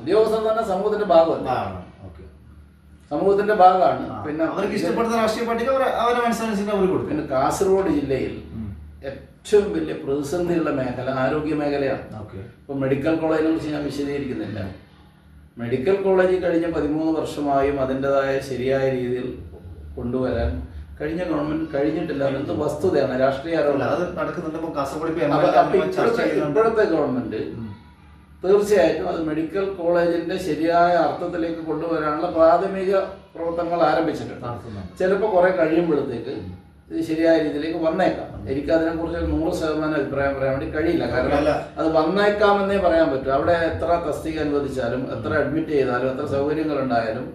ഉദ്യോഗസ്ഥർ തന്നെ സമൂഹത്തിന്റെ ഭാഗമല്ല, സമൂഹത്തിന്റെ ഭാഗമാണ്. പിന്നെ അവർക്ക് ഇഷ്ടപ്പെടുന്ന രാഷ്ട്രീയ പാർട്ടിക്ക് അവരെ മനസ്സിനനുസരിച്ച് അവർ കൊടുക്കും. പിന്നെ കാസർഗോഡ് ജില്ലയിൽ ഏറ്റവും വലിയ പ്രതിസന്ധിയുള്ള മേഖല ആരോഗ്യ മേഖലയാണ്. ഇപ്പൊ മെഡിക്കൽ കോളേജിനെ കുറിച്ച് ഞാൻ വിശദീകരിക്കുന്നില്ല. മെഡിക്കൽ കോളേജ് കഴിഞ്ഞ 13 വർഷമായും അതിൻ്റെതായ ശരിയായ രീതിയിൽ കൊണ്ടുവരാൻ കഴിഞ്ഞ ഗവൺമെന്റ് കഴിഞ്ഞിട്ടില്ല. അതെന്ത് വസ്തുതയാണ്, രാഷ്ട്രീയ ഇപ്പോഴത്തെ ഗവൺമെന്റ് തീർച്ചയായിട്ടും അത് മെഡിക്കൽ കോളേജിന്റെ ശരിയായ അർത്ഥത്തിലേക്ക് കൊണ്ടുവരാനുള്ള പ്രാഥമിക പ്രവർത്തനങ്ങൾ ആരംഭിച്ചിട്ടുണ്ട്. ചിലപ്പോൾ കുറെ കഴിയുമ്പോഴത്തേക്ക് ഇത് ശരിയായ രീതിയിലേക്ക് വന്നേക്കാം. എനിക്ക് അതിനെക്കുറിച്ച് 100% അഭിപ്രായം പറയാൻ വേണ്ടി കഴിയില്ല. കാരണം അത് വന്നേക്കാമെന്നേ പറയാൻ പറ്റൂ. അവിടെ എത്ര തസ്തിക അനുവദിച്ചാലും, എത്ര അഡ്മിറ്റ് ചെയ്താലും, എത്ര സൗകര്യങ്ങൾ ഉണ്ടായാലും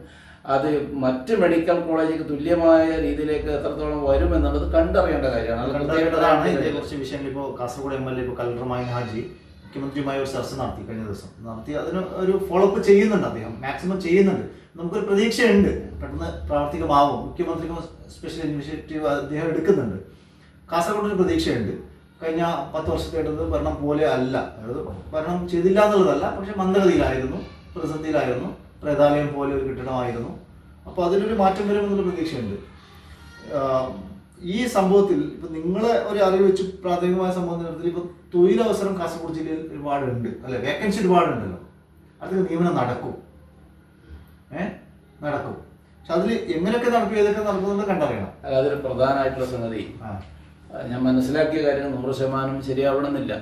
അത് മറ്റ് മെഡിക്കൽ കോളേജിലേക്ക് തുല്യമായ രീതിയിലേക്ക് എത്രത്തോളം വരും എന്നുള്ളത് കണ്ടറിയേണ്ട കാര്യമാണ്. ഇതേക്കുറിച്ച് വിഷയങ്ങൾ ഇപ്പോൾ കാസർഗോഡ് MLA ഇപ്പോൾ കലക്ടറുമായി ഹാജി മുഖ്യമന്ത്രിയുമായി ഒരു ചർച്ച നടത്തി, കഴിഞ്ഞ ദിവസം നടത്തി. അതിന് ഒരു ഫോളോ അപ്പ് ചെയ്യുന്നുണ്ട്, അദ്ദേഹം മാക്സിമം ചെയ്യുന്നുണ്ട്. നമുക്കൊരു പ്രതീക്ഷയുണ്ട് പെട്ടെന്ന് പ്രാവർത്തികമാവും. മുഖ്യമന്ത്രിക്കും സ്പെഷ്യൽ ഇനിഷ്യേറ്റീവ് അദ്ദേഹം എടുക്കുന്നുണ്ട്. കാസർഗോഡിന് പ്രതീക്ഷയുണ്ട്. കഴിഞ്ഞ 10 വർഷത്തേട്ടത് ഭരണം പോലെ അല്ല, അതായത് ഭരണം ചെയ്തില്ല എന്നുള്ളതല്ല, പക്ഷെ മന്ദഗതിയിലായിരുന്നു, പ്രതിസന്ധിയിലായിരുന്നു, പ്രേതാലയം പോലെ ഒരു കെട്ടിടമായിരുന്നു. അപ്പോൾ അതിനൊരു മാറ്റം വരുമെന്നുള്ള പ്രതീക്ഷയുണ്ട്. ഈ സംഭവത്തിൽ ഇപ്പം നിങ്ങളെ ഒരു അറിവ് വെച്ച് പ്രാഥമികമായ സംഭവം നടത്തി ഇപ്പം തൊഴിലവസരം കാസർഗോഡ് ജില്ലയിൽ ഒരുപാടുണ്ട് അല്ലെ, വേക്കൻസി ഒരുപാടുണ്ടല്ലോ. അതിൽ നിയമനം നടക്കും, നടക്കും. പക്ഷെ അതിൽ എങ്ങനെയൊക്കെ നടക്കും, ഏതൊക്കെ നടക്കുമെന്ന് കണ്ടറിയണം. അതൊരു പ്രധാനമായിട്ടുള്ള സംഗതി. ഞാൻ മനസ്സിലാക്കിയ കാര്യങ്ങൾ 100% ശരിയാവണമെന്നില്ല.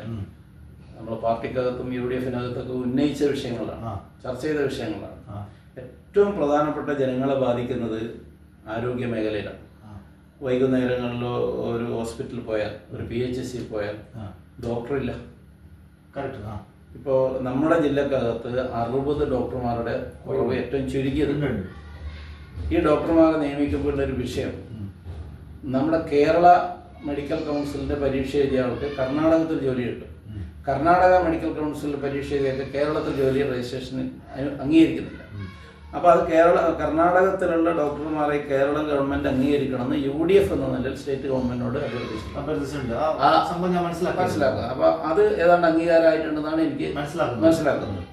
നമ്മൾ പാർട്ടിക്കകത്തും UDF-നകത്തൊക്കെ ഉന്നയിച്ച വിഷയങ്ങളാണ്, ചർച്ച ചെയ്ത വിഷയങ്ങളാണ്. ഏറ്റവും പ്രധാനപ്പെട്ട ജനങ്ങളെ ബാധിക്കുന്നത് ആരോഗ്യ മേഖലയിലാണ്. വൈകുന്നേരങ്ങളിലോ ഒരു ഹോസ്പിറ്റലിൽ പോയാൽ, ഒരു PHC പോയാൽ ഡോക്ടറില്ല. ഇപ്പോൾ നമ്മുടെ ജില്ലക്കകത്ത് 60 ഡോക്ടർമാരുടെ കുറവ് ഏറ്റവും ചുരുങ്ങിയതുണ്ട്. ഈ ഡോക്ടർമാരെ നിയമിക്കപ്പെടുന്ന ഒരു വിഷയം, നമ്മുടെ കേരള മെഡിക്കൽ കൗൺസിലിൻ്റെ പരീക്ഷ എഴുതിയ ആൾക്ക് കർണാടകത്തിൽ ജോലി കിട്ടും. കർണാടക മെഡിക്കൽ കൗൺസിലിൽ പരീക്ഷ എഴുതിയൊക്കെ കേരളത്തിൽ ജോലി രജിസ്ട്രേഷന് അംഗീകരിക്കുന്നില്ല. അപ്പോൾ അത് കർണാടകത്തിലുള്ള ഡോക്ടർമാരെ കേരള ഗവൺമെന്റ് അംഗീകരിക്കണമെന്ന് UDF എന്ന നിലയിൽ സ്റ്റേറ്റ് ഗവൺമെന്റിനോട് അഭ്യർത്ഥിച്ചിട്ടുണ്ട്. മനസ്സിലാക്കുക. അപ്പോൾ അത് ഏതാണ്ട് അംഗീകാരമായിട്ടുണ്ടെന്നാണ് എനിക്ക് മനസ്സിലാക്കുന്നത്.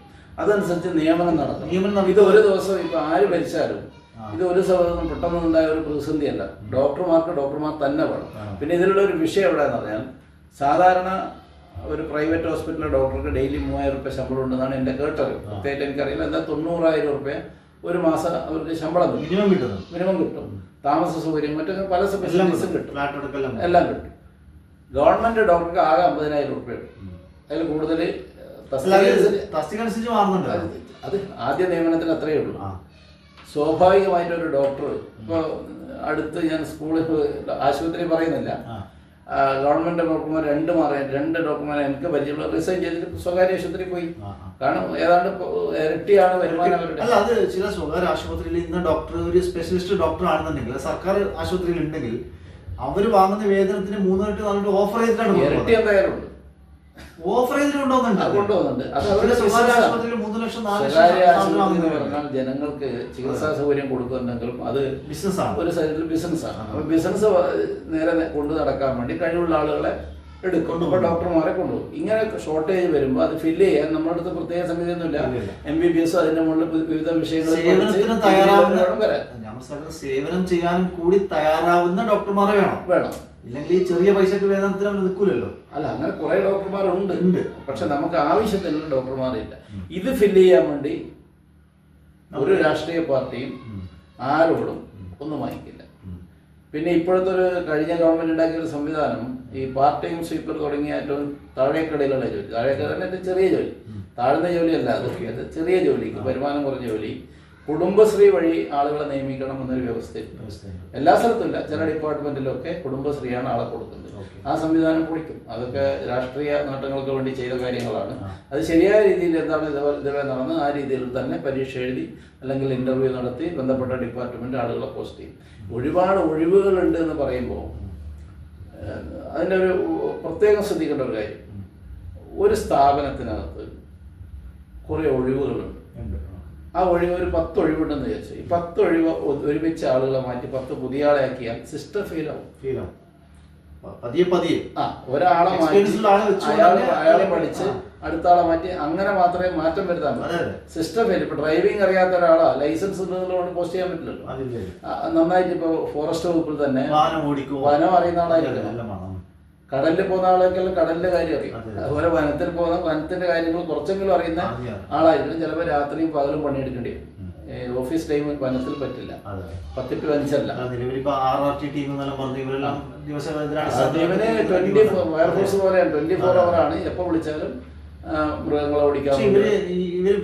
അതനുസരിച്ച് നിയമനം നടക്കും. ഇത് ഒരു ദിവസം ഇപ്പൊ ആര് ഭരിച്ചാലും ഇത് ഒരു ദിവസം പെട്ടെന്നുണ്ടായ ഒരു പ്രതിസന്ധിയല്ല. ഡോക്ടർമാർ തന്നെ വേണം. പിന്നെ ഇതിലുള്ള ഒരു വിഷയം എവിടെയെന്ന് പറഞ്ഞാൽ, സാധാരണ ഒരു പ്രൈവറ്റ് ഹോസ്പിറ്റലിലെ ഡോക്ടർക്ക് ഡെയിലി 3000 രൂപ ശമ്പളം ഉണ്ടെന്നാണ് എൻ്റെ കേട്ടത്. കൃത്യമായിട്ട് എനിക്കറിയില്ല. എന്നാൽ 90,000 രൂപ ഒരു മാസം അവർക്ക് ശമ്പളം മിനിമം കിട്ടും. താമസ സൗകര്യം, മറ്റൊക്കെ പല ഫെസിലിറ്റീസും കിട്ടും, എല്ലാം കിട്ടും. ഗവൺമെന്റ് ഡോക്ടർക്ക് ആകെ 50,000 രൂപ കിട്ടും. അതിൽ കൂടുതൽ അത് ആദ്യ നിയമനത്തിന് അത്രയേ ഉള്ളൂ. സ്വാഭാവികമായിട്ടൊരു ഡോക്ടർ ഇപ്പോൾ അടുത്ത് ഞാൻ സ്കൂളിൽ ആശുപത്രി പറയുന്നില്ല, ഗവൺമെന്റ് ഡോക്ടർമാർ 2 ഡോക്ടർമാരെ എനിക്ക് പരിചയമുള്ള റിസൈൻ ചെയ്തിട്ട് സ്വകാര്യ ആശുപത്രിയിൽ പോയി. കാരണം ഏതാണ്ട് ഇരട്ടിയാണ് വരുമാനം അവരുടെ. അല്ല, അത് ചില സ്വകാര്യ ആശുപത്രിയിൽ ഇന്ന് ഡോക്ടർ ഒരു സ്പെഷ്യലിസ്റ്റ് ഡോക്ടർ ആണെന്നുണ്ടെങ്കിൽ സർക്കാർ ആശുപത്രിയിൽ ഉണ്ടെങ്കിൽ അവർ വാങ്ങുന്ന വേതനത്തിന് 3-4 ഓഫർ ചെയ്തിട്ടാണ്. ഇരട്ടി എന്തായാലും ഉണ്ട്, ഓഫർ ചെയ്തിട്ടുണ്ടോന്നുണ്ട്. അത് അവരുടെ സ്വകാര്യ ആശുപത്രിയിൽ 3 ലക്ഷം 4 പറഞ്ഞാൽ ജനങ്ങൾക്ക് ചികിത്സാ സൗകര്യം കൊടുക്കുന്നുണ്ടെങ്കിലും അത് ബിസിനസ്സാണ്, ഒരു സൈഡിൽ ബിസിനസ്സാണ്. അപ്പൊ ബിസിനസ് നേരെ കൊണ്ടു നടക്കാൻ വേണ്ടി കഴിവുള്ള ആളുകളെ എടുക്കും, ഇപ്പൊ ഡോക്ടർമാരെ കൊണ്ടുപോകും. ഇങ്ങനെ ഷോർട്ടേജ് വരുമ്പോൾ അത് ഫില്ല് ചെയ്യാൻ നമ്മുടെ അടുത്ത് പ്രത്യേക സംഗതിയൊന്നുമില്ല. MBBS അതിന്റെ മുകളിൽ വിവിധ വിഷയങ്ങൾ സേവനം ചെയ്യാൻ കൂടി തയ്യാറാവുന്ന ഡോക്ടർമാരെ വേണം. ഇല്ലെങ്കിൽ ഈ ചെറിയ പൈസക്ക് വേതനത്തിന് അവർ നിൽക്കൂലല്ലോ. അല്ല, അങ്ങനെ കുറെ ഡോക്ടർമാരുണ്ട്, പക്ഷെ നമുക്ക് ആവശ്യത്തിനുള്ള ഡോക്ടർമാരില്ല. ഇത് ഫില്ല് ചെയ്യാൻ വേണ്ടി ഒരു രാഷ്ട്രീയ പാർട്ടിയും ആരോടും ഒന്നും വാങ്ങിക്കില്ല. പിന്നെ ഇപ്പോഴത്തെ ഒരു കഴിഞ്ഞ ഗവൺമെന്റ് ഉണ്ടാക്കിയ ഒരു സംവിധാനം, ഈ പാർട്ട് ടൈം സ്വീപ്പർ തുടങ്ങിയ ഏറ്റവും താഴേക്കടയിലുള്ള ജോലി, താഴേക്കടയിലെ ചെറിയ ജോലി, താഴ്ന്ന ജോലിയല്ല, അത് ചെറിയ ജോലിക്ക് വരുമാനം കുറഞ്ഞ ജോലി കുടുംബശ്രീ വഴി ആളുകളെ നിയമിക്കണം എന്നൊരു വ്യവസ്ഥയിൽ എല്ലാ സ്ഥലത്തും ഇല്ല, ചില ഡിപ്പാർട്ട്മെന്റിലൊക്കെ കുടുംബശ്രീയാണ് ആളെ കൊടുക്കുന്നത്. ആ സംവിധാനം പൊളിക്കും. അതൊക്കെ രാഷ്ട്രീയ നേട്ടങ്ങൾക്ക് വേണ്ടി ചെയ്ത കാര്യങ്ങളാണ്. അത് ശരിയായ രീതിയിൽ എന്താണ് ഇതുവരെ നടന്ന് ആ രീതിയിൽ തന്നെ പരീക്ഷ എഴുതി അല്ലെങ്കിൽ ഇന്റർവ്യൂ നടത്തി ബന്ധപ്പെട്ട ഡിപ്പാർട്ട്മെന്റ് ആളുകളെ പോസ്റ്റ് ചെയ്യും. ഒരുപാട് ഒഴിവുകളുണ്ട് എന്ന് പറയുമ്പോൾ അതിൻ്റെ ഒരു പ്രത്യേകം ശ്രദ്ധിക്കേണ്ട ഒരു കാര്യം, ഒരു സ്ഥാപനത്തിനകത്ത് കുറേ ഒഴിവുകളുണ്ട്. ആ ഒഴിവ് ഒരു 10 ഒഴിവുണ്ടെന്ന് വിചാരിച്ചു. ഈ 10 ഒഴിവ് ഒരുമിച്ച് ആളുകളെ മാറ്റി 10 പുതിയ ആളെ ആക്കിയാൽ സിസ്റ്റം ഫെയിലാവും. ഒരാളെ മാറ്റി അയാളെ പഠിച്ച് അടുത്ത ആളെ മാറ്റി അങ്ങനെ മാത്രമേ മാറ്റം വരുത്താൻ പറ്റൂ. System fail. ഇപ്പൊ ഡ്രൈവിംഗ് അറിയാത്ത ഒരാളാ ലൈസൻസ് ഉള്ളതുകൊണ്ട് പോസ്റ്റ് ചെയ്യാൻ പറ്റില്ലല്ലോ. നന്നായിട്ട് ഇപ്പൊ ഫോറസ്റ്റ് വകുപ്പിൽ തന്നെ വനം അറിയുന്ന ആളായിരിക്കണം. കടലിൽ പോകുന്ന ആളൊക്കെല്ലാം കടലിന്റെ കാര്യം അറിയും. അതുപോലെ വനത്തിൽ പോകുന്ന വനത്തിന്റെ കാര്യങ്ങൾ കുറച്ചെങ്കിലും അറിയുന്ന ആളായിരിക്കും. ചിലപ്പോൾ രാത്രിയും പകലും പണിയെടുക്കേണ്ടി വരും. ഓഫീസ് ടൈം വനത്തിൽ പറ്റില്ല, 10 to 5 അല്ല. ഫയർഫോഴ്സ് പോലെയാണ്, 24 hour ആണ്. എപ്പോൾ വിളിച്ചാലും മൃഗങ്ങളെ ഓടിക്കാൻ.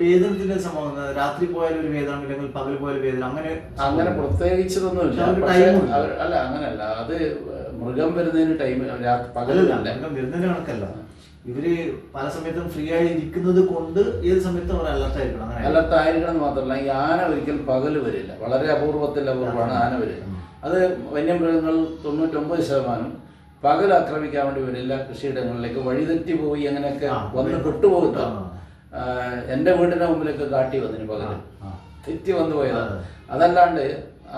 വേതനത്തിന്റെ സംഭവം രാത്രി പോയാലും ഒരു വേതനം ഇല്ലെങ്കിൽ പകൽ പോയാലും വേതനം അങ്ങനെ പ്രത്യേകിച്ചതൊന്നുമില്ല. അല്ല, അങ്ങനെയല്ല. അത് മൃഗം വരുന്നതിന് ടൈം പകലില്ല. വരുന്നതിന് കണക്കല്ല, ഇവര് പല സമയത്തും ഫ്രീ ആയി ഇരിക്കുന്നത് കൊണ്ട് ഏത് സമയത്തും അവർ അലർട്ട് ആയിരിക്കണം. അലർട്ട് ആയിരിക്കണം എന്ന് മാത്രമല്ല, ഈ ആന ഒരിക്കൽ പകല് വരില്ല. വളരെ അപൂർവമാണ് ആന വരിക. അത് വന്യമൃഗങ്ങൾ 99% പകൽ ആക്രമിക്കാൻ വേണ്ടി വരില്ല. കൃഷിയിടങ്ങളിലേക്ക് വഴിതെറ്റി പോയി അങ്ങനെയൊക്കെ വന്ന് പെട്ടുപോകുന്ന എൻ്റെ വീടിന്റെ മുമ്പിലൊക്കെ കാട്ടി വന്നിന് പകല് തെറ്റി വന്നു പോയതാണ്. അതല്ലാണ്ട്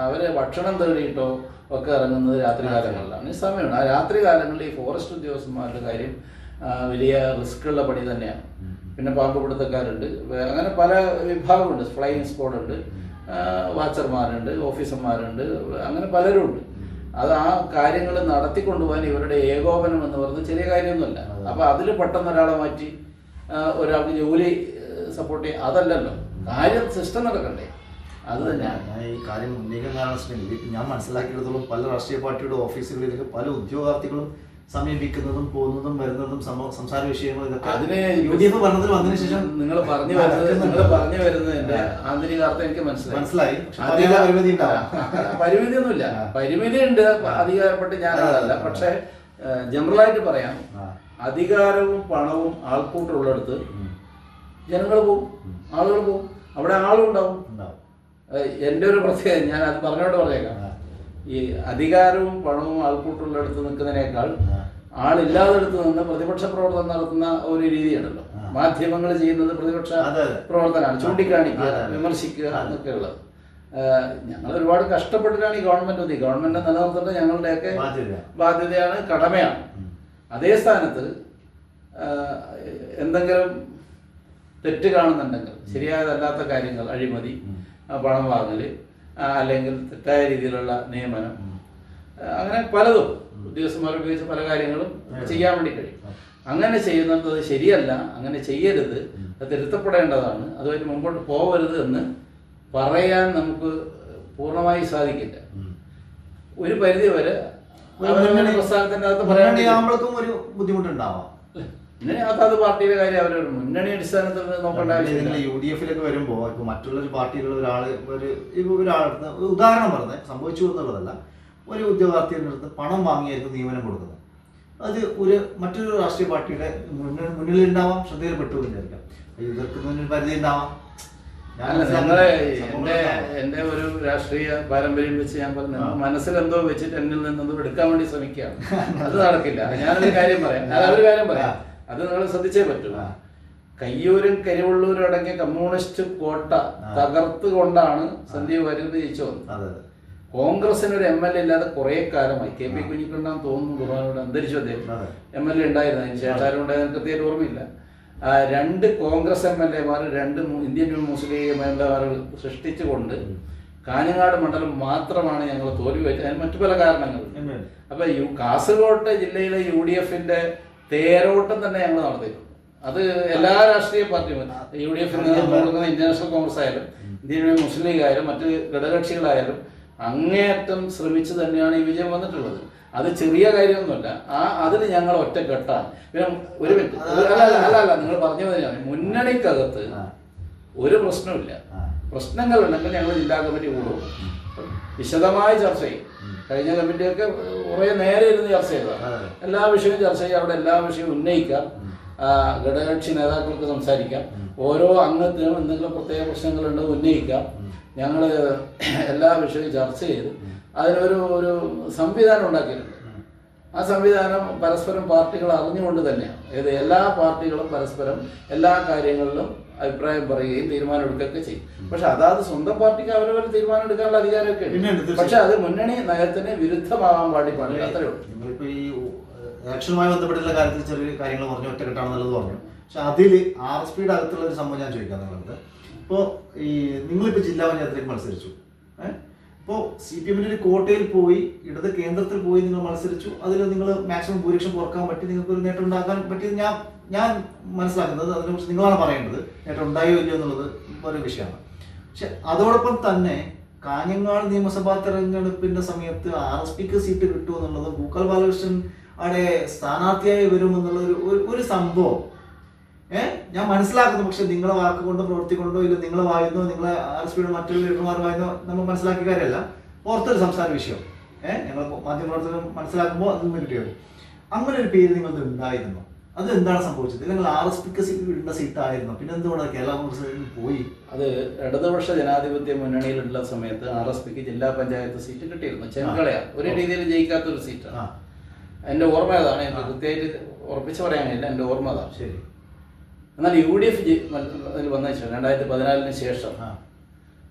അവര് ഭക്ഷണം തേടിയിട്ടോ ഒക്കെ ഇറങ്ങുന്നത് രാത്രി കാലങ്ങളിലാണ്. ഈ സമയമാണ്. ആ രാത്രി കാലങ്ങളിൽ ഈ ഫോറസ്റ്റ് ഉദ്യോഗസ്ഥന്മാരുടെ കാര്യം വലിയ റിസ്ക് ഉള്ള പണി തന്നെയാണ്. പിന്നെ പാമ്പ് പിടുത്തക്കാരുണ്ട്, അങ്ങനെ പല വിഭാഗമുണ്ട്. ഫ്ലൈയിങ് സ്ക്വാഡ് ഉണ്ട്, വാച്ചർമാരുണ്ട്, ഓഫീസർമാരുണ്ട്, അങ്ങനെ പലരും ഉണ്ട്. അത് ആ കാര്യങ്ങൾ നടത്തിക്കൊണ്ടുപോകാൻ ഇവരുടെ ഏകോപനം എന്ന് പറയുന്നത് ചെറിയ കാര്യമൊന്നുമല്ല. അപ്പൊ അതിൽ പെട്ടെന്ന് ഒരാളെ മാറ്റി ഒരാൾക്ക് ജോലി സപ്പോർട്ട് ചെയ്യാൻ അതല്ലല്ലോ കാര്യം, സിസ്റ്റം നടക്കണ്ടേ. അത് തന്നെയാണ് ഞാൻ ഈ കാര്യം ഉന്നയിക്കാൻ കാരണം. ഞാൻ മനസ്സിലാക്കിയെടുത്തോളം പല രാഷ്ട്രീയ പാർട്ടിയുടെ ഓഫീസുകളിലേക്ക് പല ഉദ്യോഗാർത്ഥികളും സമീപിക്കുന്നതും പോകുന്നതും വരുന്നതും സംസാര വിഷയങ്ങളും ഇതൊക്കെ അതിന് UDF ഭരണത്തിൽ വന്നതിന് ശേഷം നിങ്ങൾ പറഞ്ഞു വരുന്നതിന്റെ ആന്തരികാർത്ഥം എനിക്ക് മനസ്സിലായി. പരിമിതിയൊന്നുമില്ല, പരിമിതി ഉണ്ട്. അധികാരപ്പെട്ട് ഞാനതല്ല. പക്ഷെ ജനറലായിട്ട് പറയാം, അധികാരവും പണവും ആൾക്കൂട്ടുള്ളിടത്ത് ജനങ്ങൾ പോവും, ആളുകൾ പോവും, അവിടെ ആളും ഉണ്ടാവും. എൻ്റെ ഒരു പ്രത്യേകത ഞാൻ അത് പറഞ്ഞോണ്ട് പറഞ്ഞേക്കാം. ഈ അധികാരവും പണവും ആൾക്കൂട്ടുള്ളിടത്ത് നിൽക്കുന്നതിനേക്കാൾ ആളില്ലാതെടുത്ത് നിന്ന് പ്രതിപക്ഷ പ്രവർത്തനം നടത്തുന്ന ഒരു രീതിയാണല്ലോ മാധ്യമങ്ങൾ ചെയ്യുന്നത്. പ്രതിപക്ഷ പ്രവർത്തനമാണ്, ചൂണ്ടിക്കാണിക്കുക, വിമർശിക്കുക എന്നൊക്കെ ഉള്ളത്. ഞങ്ങൾ ഒരുപാട് കഷ്ടപ്പെട്ടിട്ടാണ് ഈ ഗവൺമെന്റ് നിലനിർത്തേണ്ടത്. ഞങ്ങളുടെയൊക്കെ ബാധ്യതയാണ്, കടമയാണ്. അതേ സ്ഥാനത്ത് എന്തെങ്കിലും തെറ്റ് കാണുന്നുണ്ടെങ്കിൽ, ശരിയായതല്ലാത്ത കാര്യങ്ങൾ, അഴിമതി, പണം വാങ്ങല്, അല്ലെങ്കിൽ തെറ്റായ രീതിയിലുള്ള നിയമനം, അങ്ങനെ പലതും ഉദ്യോഗസ്ഥന്മാർ ഉപയോഗിച്ച് പല കാര്യങ്ങളും ചെയ്യാൻ വേണ്ടി കഴിയും. അങ്ങനെ ചെയ്യുന്നത് ശരിയല്ല, അങ്ങനെ ചെയ്യരുത്, അത് തിരുത്തപ്പെടേണ്ടതാണ്, അതുമായിട്ട് മുമ്പോട്ട് പോകരുത് എന്ന് പറയാൻ നമുക്ക് പൂർണ്ണമായി സാധിക്കില്ല. ഒരു പരിധി വരെ പ്രസ്ഥാനത്തിൻ്റെ അകത്ത് പറയാൻ ഒരു ബുദ്ധിമുട്ടുണ്ടാവാം. അത് പാർട്ടിയുടെ കാര്യം അവരൊരു മുന്നണി അടിസ്ഥാനത്തിൽ നോക്കേണ്ട ആവശ്യമില്ല. UDF വരുമ്പോൾ ഇപ്പൊ മറ്റുള്ള പാർട്ടികൾ ഒരാള് ഒരാളടുത്ത് ഉദാഹരണം പറഞ്ഞത് സംഭവിച്ചു എന്നുള്ളതല്ല, ഒരു ഉദ്യോഗാർത്ഥിയുടെ അടുത്ത് പണം വാങ്ങിയായിരിക്കും നിയമനം കൊടുക്കുന്നത്. അത് മറ്റൊരു രാഷ്ട്രീയ പാർട്ടിയുടെ മുന്നിലുണ്ടാവാം, ശ്രദ്ധയിൽപ്പെട്ടു വിചാരിക്കാം. ഇവർക്ക് മുന്നിൽ പരിധി ഉണ്ടാവാം. എന്റെ ഒരു രാഷ്ട്രീയ പാരമ്പര്യം വെച്ച് ഞാൻ പറഞ്ഞു, മനസ്സിലെന്തോ വെച്ചിട്ട് എന്നിൽ നിന്നെന്തോ എടുക്കാൻ വേണ്ടി ശ്രമിക്കുകയാണ്. അത് നടക്കില്ല. ഞാനൊരു കാര്യം പറയാം, അത് നിങ്ങൾ ശ്രദ്ധിച്ചേ പറ്റൂ. കയ്യൂരും കരിവള്ളൂരും അടങ്ങിയ കമ്മ്യൂണിസ്റ്റ് കോട്ട തകർത്തുകൊണ്ടാണ് സന്ദീപ് വാര്യർ ജയിച്ചു വന്നത്. കോൺഗ്രസിന് ഒരു MLA ഇല്ലാതെ കുറെ കാലമായി. KP കുഞ്ഞിക്കണ്ണാൻ തോന്നുന്നു ഖുർആാനോട് അന്തരിച്ചു. അദ്ദേഹം MLA ഉണ്ടായിരുന്നു. അതിന് ശേഷം ആരും ഉണ്ടായതിന് കൃത്യമായിട്ട് ഓർമ്മയില്ല. 2 കോൺഗ്രസ് MLA-മാർ 2 ഇന്ത്യൻ മുസ്ലിം MLA-മാർ സൃഷ്ടിച്ചുകൊണ്ട് കാഞ്ഞങ്ങാട് മണ്ഡലം മാത്രമാണ് ഞങ്ങൾ തോൽവി വെച്ചത്. അതിന് മറ്റു പല കാരണങ്ങളുണ്ട്. അപ്പൊ കാസർഗോഡ് ജില്ലയിലെ UDF-ന്റെ തേരോട്ടം തന്നെ ഞങ്ങൾ നടത്തിയിട്ടുണ്ട്. അത് എല്ലാ രാഷ്ട്രീയ പാർട്ടിയും, UDF-ന് കൊടുക്കുന്ന ഇന്ത്യൻ നാഷണൽ കോൺഗ്രസ് ആയാലും ഇന്ത്യൻ മുസ്ലിം ലീഗ് ആയാലും മറ്റ് ഘടകകക്ഷികളായാലും അങ്ങേയറ്റം ശ്രമിച്ചു തന്നെയാണ് ഈ വിജയം വന്നിട്ടുള്ളത്. അത് ചെറിയ കാര്യമൊന്നുമല്ല. അതിന് ഞങ്ങൾ ഒറ്റക്കെട്ടാണ്. പിന്നെ ഒരു അല്ല നിങ്ങൾ പറഞ്ഞു തന്നെയാണ്, മുന്നണിക്കകത്ത് ഒരു പ്രശ്നമില്ല. പ്രശ്നങ്ങൾ ഉണ്ടെങ്കിൽ ഞങ്ങൾ ജില്ലാ കമ്മിറ്റി കൂടും, വിശദമായി ചർച്ച ചെയ്യും. കഴിഞ്ഞ കമ്മിറ്റിയൊക്കെ കുറെ നേരെ ഇരുന്ന് ചർച്ച ചെയ്തതാണ്. എല്ലാ വിഷയവും ചർച്ച ചെയ്യുക, അവിടെ എല്ലാ വിഷയവും ഉന്നയിക്കാം, ഘടകകക്ഷി നേതാക്കൾക്ക് സംസാരിക്കാം, ഓരോ അംഗത്തിനും എന്തെങ്കിലും പ്രത്യേക പ്രശ്നങ്ങളുണ്ട് ഉന്നയിക്കാം. ഞങ്ങൾ എല്ലാ വിഷയവും ചർച്ച ചെയ്ത് അതിനൊരു സംവിധാനം ഉണ്ടാക്കിയിട്ടുണ്ട്. ആ സംവിധാനം പരസ്പരം പാർട്ടികൾ അറിഞ്ഞുകൊണ്ട് തന്നെയാണ്. എല്ലാ പാർട്ടികളും പരസ്പരം എല്ലാ കാര്യങ്ങളിലും അഭിപ്രായം പറയുകയും തീരുമാനം എടുക്കുകയൊക്കെ ചെയ്യും. പക്ഷെ അതാത് സ്വന്തം പാർട്ടിക്ക് അവരവർ തീരുമാനം എടുക്കാനുള്ള അധികാരമൊക്കെ ഉണ്ട്. പക്ഷെ അത് മുന്നണി നയത്തിന് വിരുദ്ധമാകാൻ പാടില്ല. അത്രയേ ഉള്ളൂ. നിങ്ങളിപ്പോ ഈ ഇലക്ഷനുമായി ബന്ധപ്പെട്ടുള്ള കാര്യത്തിൽ ചെറിയ കാര്യങ്ങൾ പറഞ്ഞു, ഒറ്റക്കെട്ടാണെന്നുള്ളത് പറഞ്ഞു. പക്ഷെ അതിൽ RSPയുടെ അകത്തുള്ള ഒരു സംഭവം ഞാൻ ചോദിക്കാം നിങ്ങളത്. ഇപ്പോൾ നിങ്ങളിപ്പോൾ ജില്ലാ പഞ്ചായത്തിലേക്ക് മത്സരിച്ചു. ഇപ്പോൾ CPM-ന്റെ ഒരു കോട്ടയിൽ പോയി, ഇടത് കേന്ദ്രത്തിൽ പോയി നിങ്ങൾ മത്സരിച്ചു. അതിൽ നിങ്ങൾ മാക്സിമം ഭൂരിപക്ഷം കുറക്കാൻ പറ്റി, നിങ്ങൾക്ക് ഒരു നേട്ടം ഉണ്ടാക്കാൻ പറ്റിയത് ഞാൻ മനസ്സിലാക്കുന്നത്. അതിനെക്കുറിച്ച് നിങ്ങളാണ് പറയേണ്ടത്. നേട്ടം ഉണ്ടായോ ഇല്ലയോ എന്നുള്ളത് ഒരു വിഷയമാണ്. പക്ഷെ അതോടൊപ്പം തന്നെ കാഞ്ഞങ്ങാട് നിയമസഭാ തെരഞ്ഞെടുപ്പിന്റെ സമയത്ത് RSPക്ക് സീറ്റ് കിട്ടുമെന്നുള്ളത്, പൂക്കാൽ ബാലകൃഷ്ണൻ അവിടെ സ്ഥാനാർത്ഥിയായി വരുമെന്നുള്ള ഒരു സംഭവം ഞാൻ മനസ്സിലാക്കുന്നു. പക്ഷെ നിങ്ങളെ വാക്കുകൊണ്ടോ പ്രവൃത്തിക്കൊണ്ടോ ഇല്ല, നിങ്ങളെ വായുന്നോ നിങ്ങളെ RSPയുടെ മറ്റൊരു ലീഡർമാർ വായുന്നോ നമ്മൾ മനസ്സിലാക്കിയ കാര്യമല്ല. പുറത്തൊരു സംസാര വിഷയം. ഞങ്ങൾ മാധ്യമപ്രവർത്തകർ മനസ്സിലാക്കുമ്പോൾ അത് കിട്ടിയത്. അങ്ങനെ ഒരു പേര് നിങ്ങൾക്ക് ഉണ്ടായിരുന്നു, അത് എന്താണ് സംഭവിച്ചത്? നിങ്ങൾ RSPക്ക് ഇടുന്ന സീറ്റായിരുന്നു, പിന്നെ എന്തുകൊണ്ടാണ് കേരള കോൺഗ്രസ് പോയി? അത് ഇടതുപക്ഷ ജനാധിപത്യ മുന്നണിയിലുള്ള സമയത്ത് RSPക്ക് ജില്ലാ പഞ്ചായത്ത് സീറ്റ് കിട്ടിയിരുന്നു. ചെങ്കളയാണ്, ഒരു രീതിയിൽ ജയിക്കാത്തൊരു സീറ്റാണ്. എൻ്റെ ഓർമ്മ അതാണ്, എനിക്ക് കൃത്യമായിട്ട് ഉറപ്പിച്ച് പറയാൻ കഴിയില്ല, എൻ്റെ ഓർമ്മ അതാണ്. ശരി. എന്നാൽ UDF അതിൽ വന്ന ശേഷം 2014 ശേഷം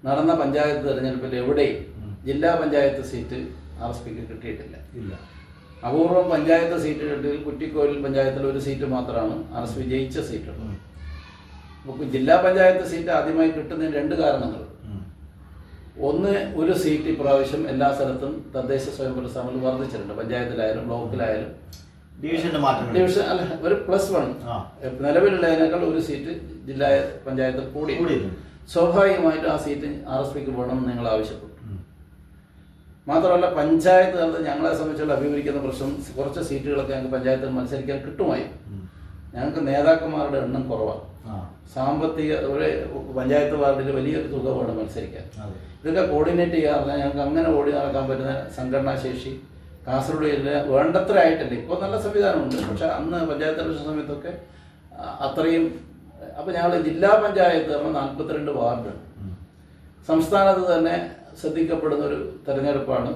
നടന്ന പഞ്ചായത്ത് തെരഞ്ഞെടുപ്പിൽ എവിടെയും ജില്ലാ പഞ്ചായത്ത് സീറ്റ് RSPക്ക് കിട്ടിയിട്ടില്ല. അപൂർവം പഞ്ചായത്ത് സീറ്റ് കിട്ടിയതിൽ കുറ്റിക്കോലിൽ പഞ്ചായത്തിൽ ഒരു സീറ്റ് മാത്രമാണ് RSP ജയിച്ച സീറ്റുള്ളത്. അപ്പോൾ ജില്ലാ പഞ്ചായത്ത് സീറ്റ് ആദ്യമായി കിട്ടുന്നതിന് 2 കാരണങ്ങൾ. ഒന്ന്, ഒരു സീറ്റ് ഇപ്രാവശ്യം എല്ലാ സ്ഥലത്തും തദ്ദേശ സ്വയംഭരണ സ്ഥാപനങ്ങൾ വർദ്ധിച്ചിട്ടുണ്ട്. പഞ്ചായത്തിലായാലും ബ്ലോക്കിലായാലും ഡിവിഷൻ അല്ല, ഒരു +1 നിലവിലുള്ളതിനേക്കാൾ ഒരു സീറ്റ് ജില്ലാ പഞ്ചായത്തിൽ കൂടി. സ്വാഭാവികമായിട്ടും ആ സീറ്റ് RSPക്ക് വേണമെന്ന് നിങ്ങൾ ആവശ്യപ്പെട്ടു. മാത്രമല്ല പഞ്ചായത്ത് തലത്തിൽ ഞങ്ങളെ സംബന്ധിച്ചുള്ള അഭിമുഖീകരിക്കുന്ന പ്രശ്നം കുറച്ച് സീറ്റുകളൊക്കെ ഞങ്ങൾക്ക് പഞ്ചായത്തിൽ മത്സരിക്കാൻ കിട്ടുമായി. ഞങ്ങൾക്ക് നേതാക്കന്മാരുടെ എണ്ണം കുറവാണ്. സാമ്പത്തിക ഒരു പഞ്ചായത്ത് വാർഡിൽ വലിയൊരു തുക വേണം മത്സരിക്കാൻ. ഇതൊക്കെ കോർഡിനേറ്റ് ചെയ്യാറില്ല. ഞങ്ങൾക്ക് അങ്ങനെ ഓടി നടക്കാൻ പറ്റുന്ന സംഘടനാ ശേഷി കാസർഗോഡ് ജില്ല വേണ്ടത്ര ആയിട്ടില്ല. ഇപ്പോൾ നല്ല സംവിധാനമുണ്ട്, പക്ഷെ അന്ന് പഞ്ചായത്ത് ഇലക്ഷൻ സമയത്തൊക്കെ അത്രയും. അപ്പോൾ ഞങ്ങൾ ജില്ലാ പഞ്ചായത്ത് പറഞ്ഞാൽ 42 വാർഡുണ്ട്. സംസ്ഥാനത്ത് തന്നെ ശ്രദ്ധിക്കപ്പെടുന്ന ഒരു തെരഞ്ഞെടുപ്പാണ്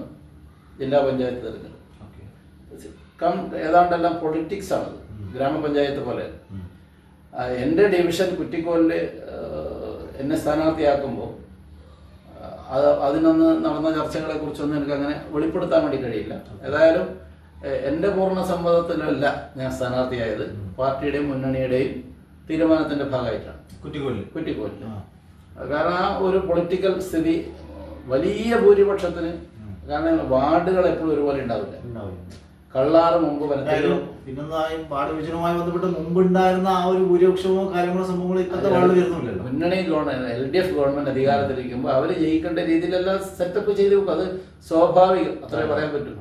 ജില്ലാ പഞ്ചായത്ത് തെരഞ്ഞെടുപ്പ്. ഏതാണ്ടെല്ലാം പൊളിറ്റിക്സ് ആണത്, ഗ്രാമപഞ്ചായത്ത് പോലെ. എൻ്റെ ഡിവിഷൻ കുറ്റിക്കോലിൽ എന്നെ സ്ഥാനാർത്ഥിയാക്കുമ്പോൾ അതിനൊന്ന് നടന്ന ചർച്ചകളെ കുറിച്ചൊന്നും എനിക്ക് അങ്ങനെ വെളിപ്പെടുത്താൻ വേണ്ടി കഴിയില്ല. ഏതായാലും എൻ്റെ പൂർണ്ണ സമ്മതത്തിലല്ല ഞാൻ സ്ഥാനാർത്ഥിയായത്, പാർട്ടിയുടെയും മുന്നണിയുടെയും തീരുമാനത്തിൻ്റെ ഭാഗമായിട്ടാണ് കുറ്റിക്കോലിൽ. കാരണം ആ ഒരു പൊളിറ്റിക്കൽ സ്ഥിതി വലിയ ഭൂരിപക്ഷത്തിന്, കാരണം വാർഡുകൾ എപ്പോഴും ഒരുപോലെ ഉണ്ടാവില്ല. കള്ളാറ് മുമ്പ് പിന്നെ വാർഡ് വിഭജനവുമായി ബന്ധപ്പെട്ട് മുമ്പുണ്ടായിരുന്ന ആ ഒരു ഭൂരിപക്ഷമോ കാര്യങ്ങളോ സംഭവങ്ങളോ ഇപ്പോഴത്തെ വാർഡ് വരുന്നില്ലല്ലോ. മുന്നണി ഗവൺമെന്റ് LDF ഗവൺമെന്റ് അധികാരത്തിലിരിക്കുമ്പോൾ അവർ ജയിക്കേണ്ട രീതിയിലെല്ലാം സെറ്റപ്പ് ചെയ്ത് വെക്കും. അത് സ്വാഭാവികം, അത്രേ പറയാൻ പറ്റും.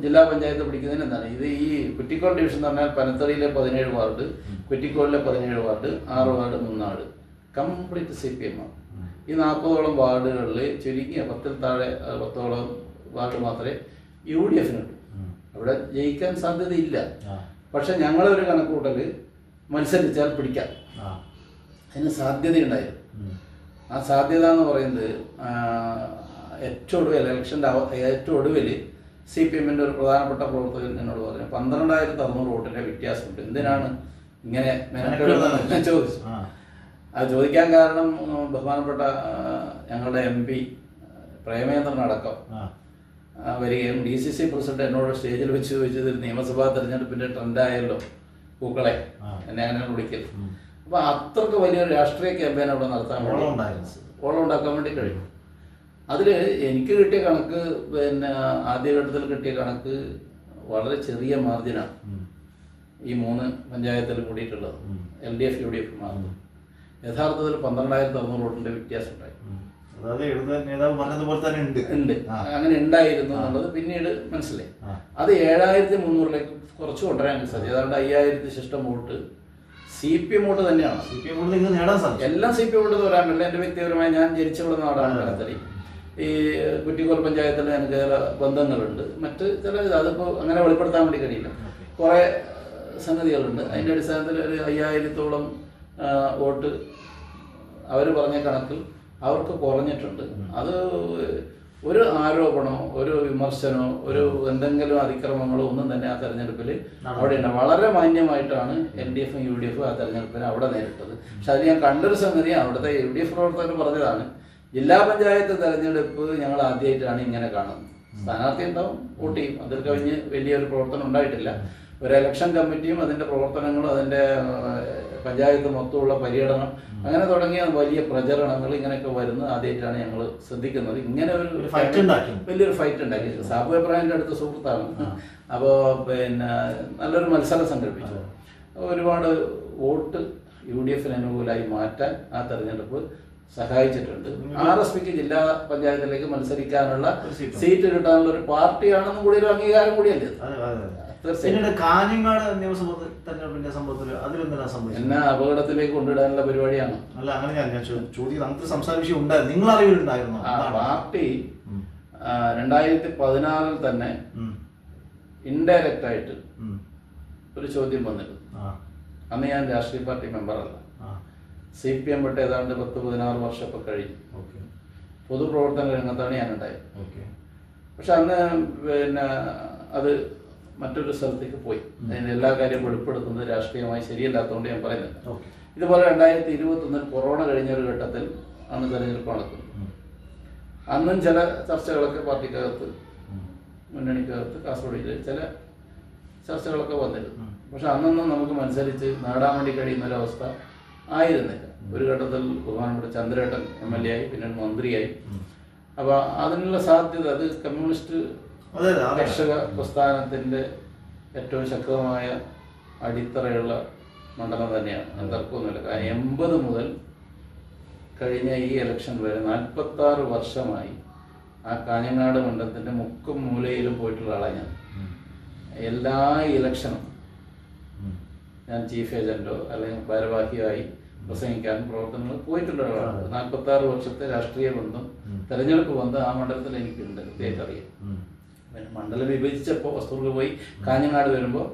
ജില്ലാ പഞ്ചായത്ത് പിടിക്കുന്നതിന് എന്താണ് ഇത്? ഈ കുറ്റിക്കോൾ ഡിവിഷൻ എന്ന് പറഞ്ഞാൽ പനത്തടിയിലെ 17 വാർഡ്, കുറ്റിക്കോളിലെ 17 ward, 6 ward, 3 ward complete CPM ആണ്. ഈ 40ഓളം വാർഡുകളിൽ ചുരുങ്ങിയ 10-ൽ താഴെ 10ഓളം വാർഡ് മാത്രമേ UDFനുള്ളൂ. അവിടെ ജയിക്കാൻ സാധ്യതയില്ല. പക്ഷെ ഞങ്ങളൊരു കണക്കൂട്ടൽ മത്സരിച്ചാൽ പിടിക്കാം, അതിന് സാധ്യതയുണ്ടായിരുന്നു. ആ സാധ്യത എന്ന് പറയുന്നത് ഏറ്റവും ഒടുവിൽ ഇലക്ഷൻ്റെ ഏറ്റവും ഒടുവിൽ CPMൻ്റെ ഒരു പ്രധാനപ്പെട്ട പ്രവർത്തകൻ എന്നോട് പറഞ്ഞു 12,600 വോട്ടിൻ്റെ വ്യത്യാസമുണ്ട്, എന്തിനാണ് ഇങ്ങനെ മെനക്കെടുന്നത് ചോദിച്ചു. അത് ചോദിക്കാൻ കാരണം ബഹുമാനപ്പെട്ട ഞങ്ങളുടെ MP പ്രേമേന്ദ്രൻ അടക്കം വരികയും DCC പ്രസിഡന്റ് എന്നോട് സ്റ്റേജിൽ വെച്ച് ചോദിച്ചത് നിയമസഭാ തെരഞ്ഞെടുപ്പിന്റെ ട്രെൻഡായല്ലോ പൂക്കളെ, എന്നെ അങ്ങനെ വിളിക്കൽ. അപ്പോൾ അത്രക്ക് വലിയൊരു രാഷ്ട്രീയ ക്യാമ്പയിൻ അവിടെ നടത്താൻ ഓളം ഉണ്ടാക്കാൻ വേണ്ടി കഴിയും. അതിൽ എനിക്ക് കിട്ടിയ കണക്ക്, പിന്നെ ആദ്യഘട്ടത്തിൽ കിട്ടിയ കണക്ക് വളരെ ചെറിയ മാർജിനാണ് ഈ 3 പഞ്ചായത്തിൽ കൂടിയിട്ടുള്ളത്. LDF UDF മാർജിൻ യഥാർത്ഥത്തിൽ 12,600 വോട്ടിന്റെ വ്യത്യാസം ഉണ്ടായി. ഉണ്ട്, അങ്ങനെ ഉണ്ടായിരുന്നു എന്നുള്ളത് പിന്നീട് മനസ്സിലായി. അത് 7,300ലേക്ക് കുറച്ച് കൊണ്ടുവരാൻ സാധിക്കും. ഏതാണ്ട് 5,000 ശിഷ്ടം വോട്ട് CPM വോട്ട് തന്നെയാണ്. എല്ലാം CPM വോട്ട് വരാൻ പറ്റില്ല. എൻ്റെ വ്യക്തിപരമായി ഞാൻ ജനിച്ചുള്ള നാടാണ് കടത്തടി. ഈ കുറ്റിക്കോൽ പഞ്ചായത്തിൽ എനിക്ക് ചില ബന്ധങ്ങളുണ്ട്, മറ്റ് ചില അതിപ്പോൾ അങ്ങനെ വെളിപ്പെടുത്താൻ വേണ്ടി കഴിയില്ല. കുറേ സംഗതികളുണ്ട്. അതിൻ്റെ അടിസ്ഥാനത്തിൽ ഒരു 5,000-ഓളം വോട്ട് അവർ പറഞ്ഞ കണക്കിൽ അവർക്ക് കുറഞ്ഞിട്ടുണ്ട്. അത് ഒരു ആരോപണമോ ഒരു വിമർശനമോ ഒരു എന്തെങ്കിലും അതിക്രമങ്ങളോ ഒന്നും തന്നെ ആ തെരഞ്ഞെടുപ്പിൽ അവിടെയുണ്ട്. വളരെ മാന്യമായിട്ടാണ് LDFും UDFും ആ തെരഞ്ഞെടുപ്പിന് അവിടെ നേരിട്ടത്. പക്ഷെ അത് ഞാൻ കണ്ടൊരു സംഗതി അവിടുത്തെ UDF പ്രവർത്തകർ പറഞ്ഞതാണ്, ജില്ലാ പഞ്ചായത്ത് തെരഞ്ഞെടുപ്പ് ഞങ്ങൾ ആദ്യമായിട്ടാണ് ഇങ്ങനെ കാണുന്നത്. സ്ഥാനാർത്ഥി ഉണ്ടാവും, വോട്ട് ചെയ്യും, അതിൽ കഴിഞ്ഞ് വലിയൊരു പ്രവർത്തനം ഉണ്ടായിട്ടില്ല. ഒരു ഇലക്ഷൻ കമ്മിറ്റിയും അതിൻ്റെ പ്രവർത്തനങ്ങളും അതിൻ്റെ പഞ്ചായത്ത് മൊത്തമുള്ള പര്യടനം അങ്ങനെ തുടങ്ങിയ വലിയ പ്രചരണങ്ങൾ ഇങ്ങനെയൊക്കെ വരുന്നത് ആദ്യമായിട്ടാണ് ഞങ്ങൾ ശ്രദ്ധിക്കുന്നത്. ഇങ്ങനെ ഒരു വലിയൊരു ഫൈറ്റ് ഉണ്ടാക്കി. സാബു എബ്രാഹിമിൻ്റെ അടുത്ത സുഹൃത്താണ്. അപ്പോൾ പിന്നെ നല്ലൊരു മത്സരം സംഘടിപ്പിച്ചു. ഒരുപാട് വോട്ട് UDFന് അനുകൂലമായി മാറ്റാൻ ആ തെരഞ്ഞെടുപ്പ് സഹായിച്ചിട്ടുണ്ട്. RSPക്ക് ജില്ലാ പഞ്ചായത്തിലേക്ക് മത്സരിക്കാനുള്ള സീറ്റ് കിട്ടാനുള്ള ഒരു പാർട്ടിയാണെന്നും കൂടി ഒരു അംഗീകാരം കൂടിയല്ലേ. കാഞ്ഞങ്ങാട് നിയമസഭ തെരഞ്ഞെടുപ്പിന്റെ സംഭവത്തിൽ അതിലെന്താണ് സംഭവിച്ചത്? എന്നെ അപകടത്തിലേക്ക് കൊണ്ടുവിടാനുള്ള പരിപാടിയാണ്. അല്ല, അങ്ങനെ ഞാൻ ചോദിക്കുന്നത്, നമുക്ക് സംസാര വിഷയം ഉണ്ടായിരുന്നു, നിങ്ങൾ അറിവിലുണ്ടായിരുന്നു? പാർട്ടി 2016 തന്നെ ഇൻഡയറക്റ്റ് ആയിട്ട് ഒരു ചോദ്യം വന്നിരുന്നു. അന്ന് ഞാൻ രാഷ്ട്രീയ പാർട്ടി മെമ്പറല്ല. CPM വിട്ട് ഏതാണ്ട് 10-16 വർഷം ഇപ്പം കഴിഞ്ഞു. പൊതുപ്രവർത്തന രംഗത്താണ് ഞാനുണ്ടായത്. പക്ഷെ അന്ന് പിന്നെ അത് മറ്റൊരു സ്ഥലത്തേക്ക് പോയി. അതിന് എല്ലാ കാര്യവും വെളിപ്പെടുത്തുന്നത് രാഷ്ട്രീയമായി ശരിയല്ലാത്തതുകൊണ്ട് ഞാൻ പറയുന്നില്ല. ഇതുപോലെ 2021 കൊറോണ കഴിഞ്ഞ ഒരു ഘട്ടത്തിൽ അന്ന് തെരഞ്ഞെടുപ്പ് നടക്കുന്നു. അന്നും ചില ചർച്ചകളൊക്കെ പാർട്ടിക്കകത്ത്, മുന്നണിക്കകത്ത്, കാസർഗോഡ് ജില്ലയിൽ ചില ചർച്ചകളൊക്കെ വന്നിരുന്നു. പക്ഷെ അന്നൊന്നും നമുക്ക് മത്സരിച്ച് നേടാൻ വേണ്ടി കഴിയുന്ന ഒരവസ്ഥ ആയിരുന്നില്ല. ഒരു ഘട്ടത്തിൽ ബഹുമാനപ്പെട്ട ചന്ദ്രേട്ടൻ MLA ആയി, പിന്നീട് മന്ത്രിയായി. അപ്പോൾ അതിനുള്ള സാധ്യത, അത് കമ്മ്യൂണിസ്റ്റ് കർഷക പ്രസ്ഥാനത്തിൻ്റെ ഏറ്റവും ശക്തമായ അടിത്തറയുള്ള മണ്ഡലം തന്നെയാണ്, തർക്കമൊന്നുമില്ല. കാരണം 80 മുതൽ കഴിഞ്ഞ ഈ ഇലക്ഷൻ വരെ 46 വർഷമായി ആ കാഞ്ഞങ്ങാട് മണ്ഡലത്തിൻ്റെ മുക്കും മൂലയിലും പോയിട്ടുള്ള ആളാണ് ഞാൻ. എല്ലാ ഇലക്ഷനും ഞാൻ ചീഫ് ഏജന്റോ അല്ലെങ്കിൽ ഭാരവാഹിയായി പ്രസംഗിക്കാൻ പ്രവർത്തനങ്ങൾ പോയിട്ടുള്ള ഒരാളാണ്. 46 വർഷത്തെ രാഷ്ട്രീയ ബന്ധം, തെരഞ്ഞെടുപ്പ് ബന്ധം ആ മണ്ഡലത്തിൽ എനിക്കുണ്ട്, കൃത്യമായിട്ട് അറിയാം. പിന്നെ മണ്ഡലം വിഭജിച്ചപ്പോൾ വസ്തുക്കൾ പോയി കാഞ്ഞങ്ങാട് വരുമ്പോൾ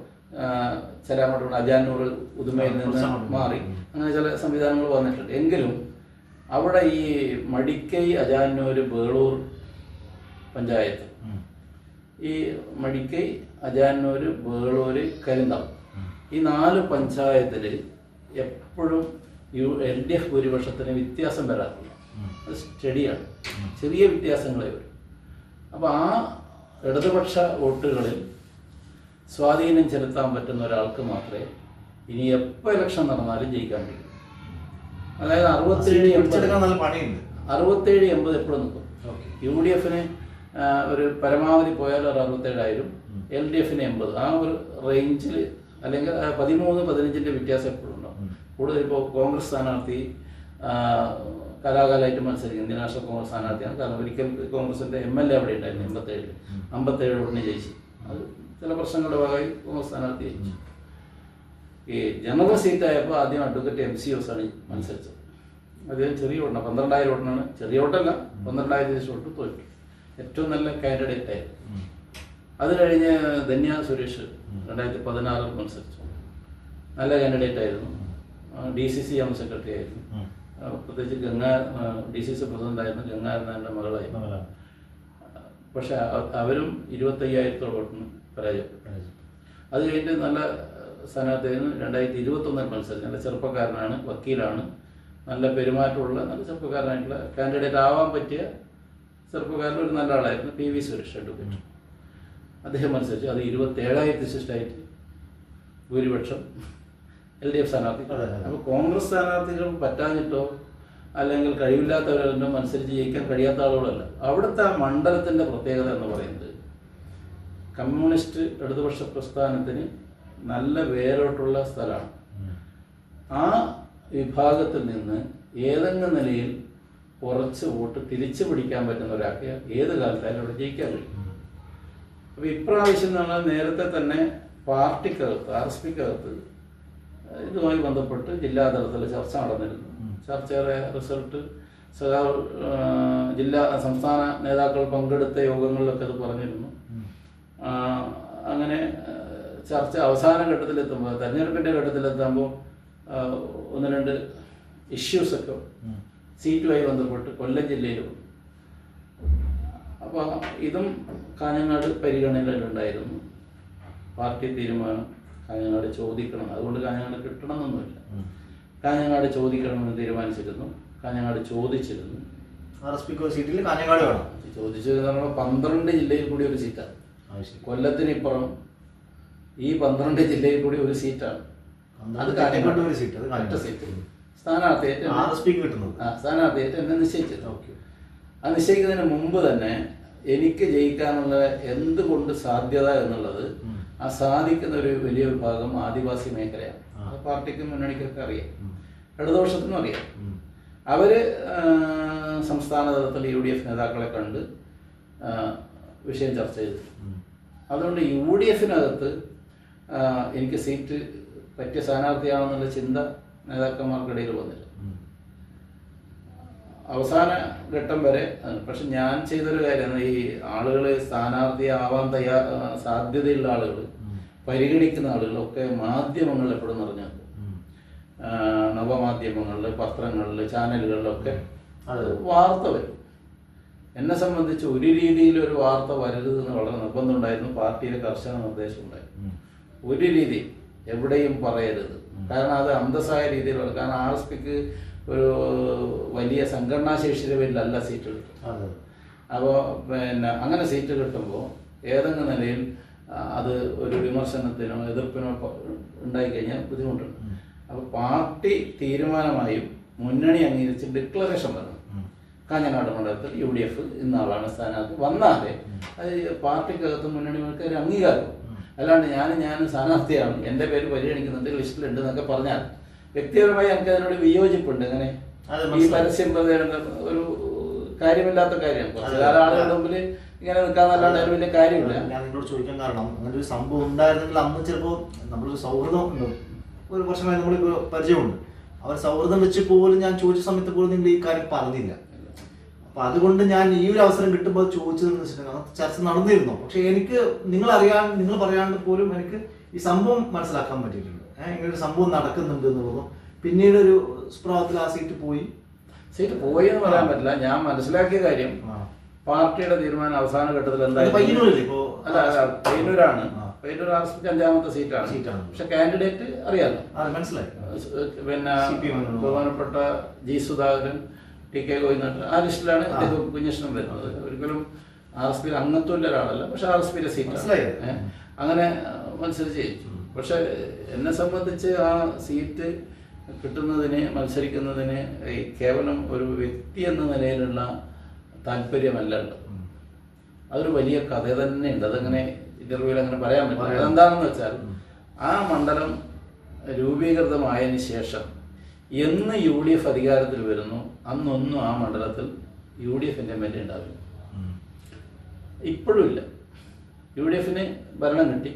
ചില അങ്ങോട്ട് അജാനൂർ ഉദുമയിൽ നിന്ന് മാറി അങ്ങനെ ചില സംവിധാനങ്ങൾ വന്നിട്ടുണ്ട്. എങ്കിലും അവിടെ ഈ മടിക്കൈ, അജാനൂർ, ബേളൂർ പഞ്ചായത്ത്, ഈ മടിക്കൈ, അജാനൂർ, ബേളൂർ, കരിന്തളം, ഈ 4 പഞ്ചായത്തിൽ എപ്പോഴും LDF ഭൂരിപക്ഷത്തിന് വ്യത്യാസം വരാറില്ല. അത് സ്റ്റഡിയാണ്, ചെറിയ വ്യത്യാസങ്ങളെ വരും. അപ്പോൾ ആ ഇടതുപക്ഷ വോട്ടുകളിൽ സ്വാധീനം ചെലുത്താൻ പറ്റുന്ന ഒരാൾക്ക് മാത്രമേ ഇനി എപ്പോൾ ഇലക്ഷൻ നടന്നാലും ജയിക്കാൻ കഴിയൂ. അതായത് 67-80 എപ്പോഴും നിൽക്കും. UDF ഒരു പരമാവധി പോയാൽ ഒരു 67,000, LDF 80, ആ ഒരു റേഞ്ചിൽ, അല്ലെങ്കിൽ 13-15 വ്യത്യാസം എപ്പോഴും ഉണ്ടാവും. കൂടുതൽ ഇപ്പോൾ കോൺഗ്രസ് സ്ഥാനാർത്ഥി കലാകാലമായിട്ട് മത്സരിക്കും, ഇന്ത്യൻ നാഷണൽ കോൺഗ്രസ് സ്ഥാനാർത്ഥിയാണ്. കാരണം ഒരിക്കൽ കോൺഗ്രസിൻ്റെ MLA അവിടെ ഉണ്ടായിരുന്നു 87 വോട്ടിന് ജയിച്ചു. അത് ചില പ്രശ്നങ്ങളുടെ ഭാഗമായി കോൺഗ്രസ് സ്ഥാനാർത്ഥി ജയിച്ചു. ഈ ജനറൽ സീറ്റായപ്പോൾ ആദ്യം അഡ്വക്കേറ്റ് MC ജോസാണ് മത്സരിച്ചത്. അദ്ദേഹം ചെറിയ വോട്ടാണ്, 12,000 വോട്ടിനാണ്, ചെറിയ വോട്ടല്ല, 12,000 വോട്ട് തോറ്റു. ഏറ്റവും നല്ല കാൻഡിഡേറ്റ് ആയിരുന്നു. അത് കഴിഞ്ഞ് ധന്യ സുരേഷ് 2016 മത്സരിച്ചു. നല്ല കാൻഡിഡേറ്റ് ആയിരുന്നു. DCC ജനറൽ സെക്രട്ടറി ആയിരുന്നു. പ്രത്യേകിച്ച് DCC പ്രസിഡന്റ് ആയിരുന്നു. ഗംഗാരനാഥൻ്റെ മകളായിരുന്നു. പക്ഷെ അവരും 25,000 വോട്ടിന് പരാജയപ്പെട്ടു. അത് കഴിഞ്ഞിട്ട് നല്ല സ്ഥാനാർത്ഥിയായിരുന്നു. 2021 മത്സരിച്ചു. നല്ല ചെറുപ്പക്കാരനാണ്, വക്കീലാണ്, നല്ല പെരുമാറ്റമുള്ള, നല്ല ചെറുപ്പക്കാരനായിട്ടുള്ള കാൻഡിഡേറ്റ് ആവാൻ പറ്റിയ ചെറുപ്പക്കാരൻ, ഒരു നല്ല ആളായിരുന്നു. PV Suresh advocate. അദ്ദേഹം മത്സരിച്ചു. അത് 27,000 ശിഷ്ടായിട്ട് ഭൂരിപക്ഷം LDF സ്ഥാനാർത്ഥി. അപ്പോൾ കോൺഗ്രസ് സ്ഥാനാർത്ഥികൾ പറ്റാഞ്ഞിട്ടോ അല്ലെങ്കിൽ കഴിവില്ലാത്തവരോ മത്സരിച്ച് ജയിക്കാൻ കഴിയാത്ത ആളുകളല്ല. അവിടുത്തെ ആ മണ്ഡലത്തിൻ്റെ പ്രത്യേകത എന്ന് പറയുന്നത് കമ്മ്യൂണിസ്റ്റ് ഇടതുപക്ഷ പ്രസ്ഥാനത്തിന് നല്ല വേരോട്ടുള്ള സ്ഥലമാണ്. ആ വിഭാഗത്തിൽ നിന്ന് ഏതെങ്കിലും നിലയിൽ കുറച്ച് വോട്ട് തിരിച്ചു പിടിക്കാൻ പറ്റുന്ന ഒരാൾക്ക് ഏത് കാലത്തായാലും അവിടെ ജയിക്കാൻ കഴിയും. അപ്പോൾ ഇപ്രാവശ്യം എന്ന് പറഞ്ഞാൽ നേരത്തെ തന്നെ പാർട്ടിക്കകത്ത്, RSPക്കകത്ത് ഇതുമായി ബന്ധപ്പെട്ട് ജില്ലാതലത്തിൽ ചർച്ച നടന്നിരുന്നു. ചർച്ചയുടെ റിസൾട്ട് സംസ്ഥാന നേതാക്കൾ പങ്കെടുത്ത യോഗങ്ങളിലൊക്കെ അത് പറഞ്ഞിരുന്നു. അങ്ങനെ ചർച്ച അവസാന ഘട്ടത്തിലെത്തുമ്പോൾ, തെരഞ്ഞെടുപ്പിൻ്റെ ഘട്ടത്തിലെത്തുമ്പോൾ 1-2 ഇഷ്യൂസൊക്കെ സീറ്റുമായി ബന്ധപ്പെട്ട് കൊല്ലം ജില്ലയിലും. അപ്പോൾ ഇതും കാഞ്ഞങ്ങാട് പരിഗണനയിലുണ്ടായിരുന്നു. പാർട്ടി തീരുമാനം കാഞ്ഞങ്ങാട് ചോദിക്കണം, അതുകൊണ്ട് കാഞ്ഞങ്ങാട് കിട്ടണമെന്നൊന്നുമില്ല. കാഞ്ഞങ്ങാട് ചോദിക്കണമെന്ന് തീരുമാനിച്ചിരുന്നു. കാഞ്ഞങ്ങാട് ചോദിച്ചിരുന്നു. സീറ്റിൽ കാഞ്ഞങ്ങാട് വേണം. ചോദിച്ചത് 12 ജില്ലയിൽ കൂടി ഒരു സീറ്റാണ്. കൊല്ലത്തിനിപ്പുറം ഈ 12 ജില്ലയിൽ കൂടി ഒരു സീറ്റാണ്. അത് കാഞ്ഞങ്ങാട് ഒരു സീറ്റ്, ഒറ്റ സീറ്റ്. സ്ഥാനാർത്ഥിയായിട്ട് എന്നെ നിശ്ചയിച്ചത്. അത് നിശ്ചയിക്കുന്നതിന് മുമ്പ് തന്നെ എനിക്ക് ജയിക്കാനുള്ള എന്തുകൊണ്ട് സാധ്യത എന്നുള്ളത്, ആ സാധിക്കുന്ന ഒരു വലിയ വിഭാഗം ആദിവാസി മേഖലയാണ്. അത് പാർട്ടിക്കും മുന്നണിക്കൊക്കെ അറിയാം, ഇടതുപക്ഷത്തിനും അറിയാം. അവര് സംസ്ഥാന തലത്തിൽ UDF നേതാക്കളെ കണ്ട് വിഷയം ചർച്ച ചെയ്തു. അതുകൊണ്ട് UDFനകത്ത് എനിക്ക് സീറ്റ് പറ്റിയ സ്ഥാനാർത്ഥിയാണെന്നുള്ള ചിന്ത നേതാക്കന്മാർക്കിടയിൽ വന്നില്ല. അവസാന ഘട്ടം വരെ. പക്ഷെ ഞാൻ ചെയ്തൊരു കാര്യമാണ്, ഈ ആളുകൾ സ്ഥാനാർത്ഥിയാവാൻ സാധ്യതയുള്ള ആളുകൾ, പരിഗണിക്കുന്ന ആളുകളൊക്കെ മാധ്യമങ്ങളിൽ എപ്പോഴും നിറഞ്ഞു, നവമാധ്യമങ്ങളിൽ, പത്രങ്ങളിൽ, ചാനലുകളിലൊക്കെ വാർത്ത വരും. എന്നെ സംബന്ധിച്ച് ഒരു രീതിയിൽ ഒരു വാർത്ത വരരുതെന്ന് വളരെ നിർബന്ധമുണ്ടായിരുന്നു. പാർട്ടിയിലെ കർശന നിർദ്ദേശം ഉണ്ടായിരുന്നു. ഒരു രീതി എവിടെയും പറയരുത്. കാരണം അത് അന്തസ്സായ രീതിയിലുള്ള, കാരണം RSPക്ക് ഒരു വലിയ സംഘടനാശേഷിയുടെ പേരിലല്ല സീറ്റ് കിട്ടും. അപ്പോൾ പിന്നെ അങ്ങനെ സീറ്റ് കിട്ടുമ്പോൾ ഏതെങ്കിലും നിലയിൽ അത് ഒരു വിമർശനത്തിനോ എതിർപ്പിനോ ഉണ്ടായിക്കഴിഞ്ഞാൽ ബുദ്ധിമുട്ടുണ്ട്. അപ്പോൾ പാർട്ടി തീരുമാനമായും മുന്നണി അംഗീകരിച്ച് ഡിക്ലറേഷൻ വരണം, കാഞ്ഞങ്ങാട് മണ്ഡലത്തിൽ UDF ഇന്നാളാണ് സ്ഥാനാർത്ഥി. വന്നാലേ അത് പാർട്ടിക്കകത്ത് മുന്നണികൾക്ക് ഒരു അംഗീകാരം. അല്ലാണ്ട് ഞാൻ സ്ഥാനാർത്ഥിയാണ്, എൻ്റെ പേര് പരിഗണിക്കുന്നുണ്ട്, ലിസ്റ്റിലുണ്ട് എന്നൊക്കെ പറഞ്ഞാൽ വ്യക്തിപരമായി എനിക്ക് അതിനോട് വിയോജിപ്പുണ്ട്. അങ്ങനെ ഈ പരസ്യം ഒരു കാര്യമില്ലാത്ത കാര്യമാണ്. കുറച്ച് കാലം ആളുകളുടെ മുമ്പിൽ ഇങ്ങനെ നിൽക്കാന്നല്ലാണ്ട് അതിന് വലിയ കാര്യമില്ല. ഞാൻ നിങ്ങളോട് ചോദിക്കാൻ കാരണം, അങ്ങനെ ഒരു സംഭവം ഉണ്ടായിരുന്നെങ്കിൽ അന്ന് ചിലപ്പോൾ നമ്മളൊരു സൗഹൃദം ഉണ്ട്, ഒരു വർഷമായി നമ്മളിപ്പോൾ പരിചയമുണ്ട്. അവർ സൗഹൃദം വെച്ച് പോലും ഞാൻ ചോദിച്ച സമയത്ത് പോലും നിങ്ങൾ ഈ കാര്യം പറഞ്ഞില്ല. അപ്പൊ അതുകൊണ്ട് ഞാൻ ഈ ഒരു അവസരം കിട്ടുമ്പോൾ ചോദിച്ചതെന്ന് വെച്ചിട്ടുണ്ടെങ്കിൽ ചർച്ച നടന്നിരുന്നു. പക്ഷെ എനിക്ക് നിങ്ങൾ പറയാണ്ട് പോലും എനിക്ക് ഈ സംഭവം മനസ്സിലാക്കാൻ പറ്റിയിട്ടുണ്ട്. ഇങ്ങനെ ഒരു സംഭവം നടക്കുന്നുണ്ട് എന്നുള്ളതും പിന്നീട് ഒരു സ്പ്രാവത്തിൽ ആ സീറ്റ് പോയി എന്ന് പറയാൻ പറ്റില്ല. ഞാൻ മനസ്സിലാക്കിയ കാര്യം, പാർട്ടിയുടെ തീരുമാനം അവസാന ഘട്ടത്തിൽ എന്തായാലും പയ്യന്നൂരാണ്. പയ്യന്നൂർ RSPക്ക് 5ാമത്തെ സീറ്റാണ്. പക്ഷെ കാൻഡിഡേറ്റ് അറിയാലോ, മനസ്സിലായി. പിന്നെ ബഹുമാനപ്പെട്ട G. സുധാകരൻ, TK ഗോവിന്ദൻ, ആ ലിസ്റ്റിലാണ് കുഞ്ഞകൃഷ്ണൻ വരുന്നത്. ഒരിക്കലും RSPയിൽ അംഗത്വമില്ല ഒരാളല്ല, പക്ഷെ RSPയിലെ സീറ്റ് അങ്ങനെ മത്സരിച്ച് ജയിച്ചു. പക്ഷെ എന്നെ സംബന്ധിച്ച് ആ സീറ്റ് കിട്ടുന്നതിന്, മത്സരിക്കുന്നതിന് കേവലം ഒരു വ്യക്തി എന്ന നിലയിലുള്ള താല്പര്യമല്ല ഉള്ളത്. അതൊരു വലിയ കഥ തന്നെ ഉണ്ട്. അതങ്ങനെ ഇന്റർവ്യൂവിൽ അങ്ങനെ പറയാൻ പറ്റില്ല. അതെന്താണെന്ന് വെച്ചാൽ, ആ മണ്ഡലം രൂപീകൃതമായതിനു ശേഷം എന്ന് UDF അധികാരത്തിൽ വരുന്നു അന്നൊന്നും ആ മണ്ഡലത്തിൽ UDFന്റെ MLA ഉണ്ടാവില്ല. ഇപ്പോഴും ഇല്ല. UDFന് ഭരണം കിട്ടി.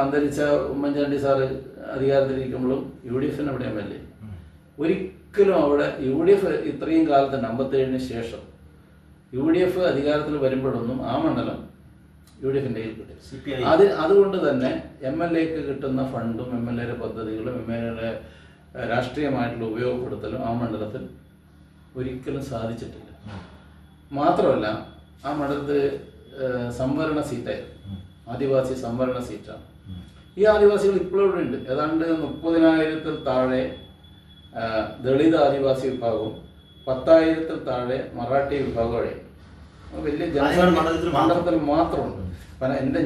അന്തരിച്ച ഉമ്മൻചാണ്ടി സാറ് അധികാരത്തിലിരിക്കുമ്പോഴും UDFന് അവിടെ MLA. ഒരിക്കലും അവിടെ UDF ഇത്രയും കാലത്ത് 57-ന് ശേഷം UDF അധികാരത്തിൽ വരുമ്പോഴൊന്നും ആ മണ്ഡലം UDFന്റെ കയ്യിൽ കിട്ടി. അതുകൊണ്ട് തന്നെ MLAക്ക് കിട്ടുന്ന ഫണ്ടും MLAയുടെ പദ്ധതികളും MLAയുടെ രാഷ്ട്രീയമായിട്ടുള്ള ഉപയോഗപ്പെടുത്തലും ആ മണ്ഡലത്തിൽ ഒരിക്കലും സാധിച്ചിട്ടില്ല. മാത്രമല്ല, ആ മണ്ഡലത്തിൽ സംവരണ സീറ്റായിരുന്നു, ആദിവാസി സംവരണ സീറ്റാണ്. ഈ ആദിവാസികൾ ഇപ്പോഴും ഇവിടെ ഉണ്ട്. ഏതാണ്ട് 30,000-ൽ താഴെ ദളിത് ആദിവാസി വിഭാഗവും 10,000-ൽ താഴെ മറാഠി വിഭാഗവും വലിയ ജനസംഖ്യ മണ്ഡലത്തിൽ മാത്രമുണ്ട്.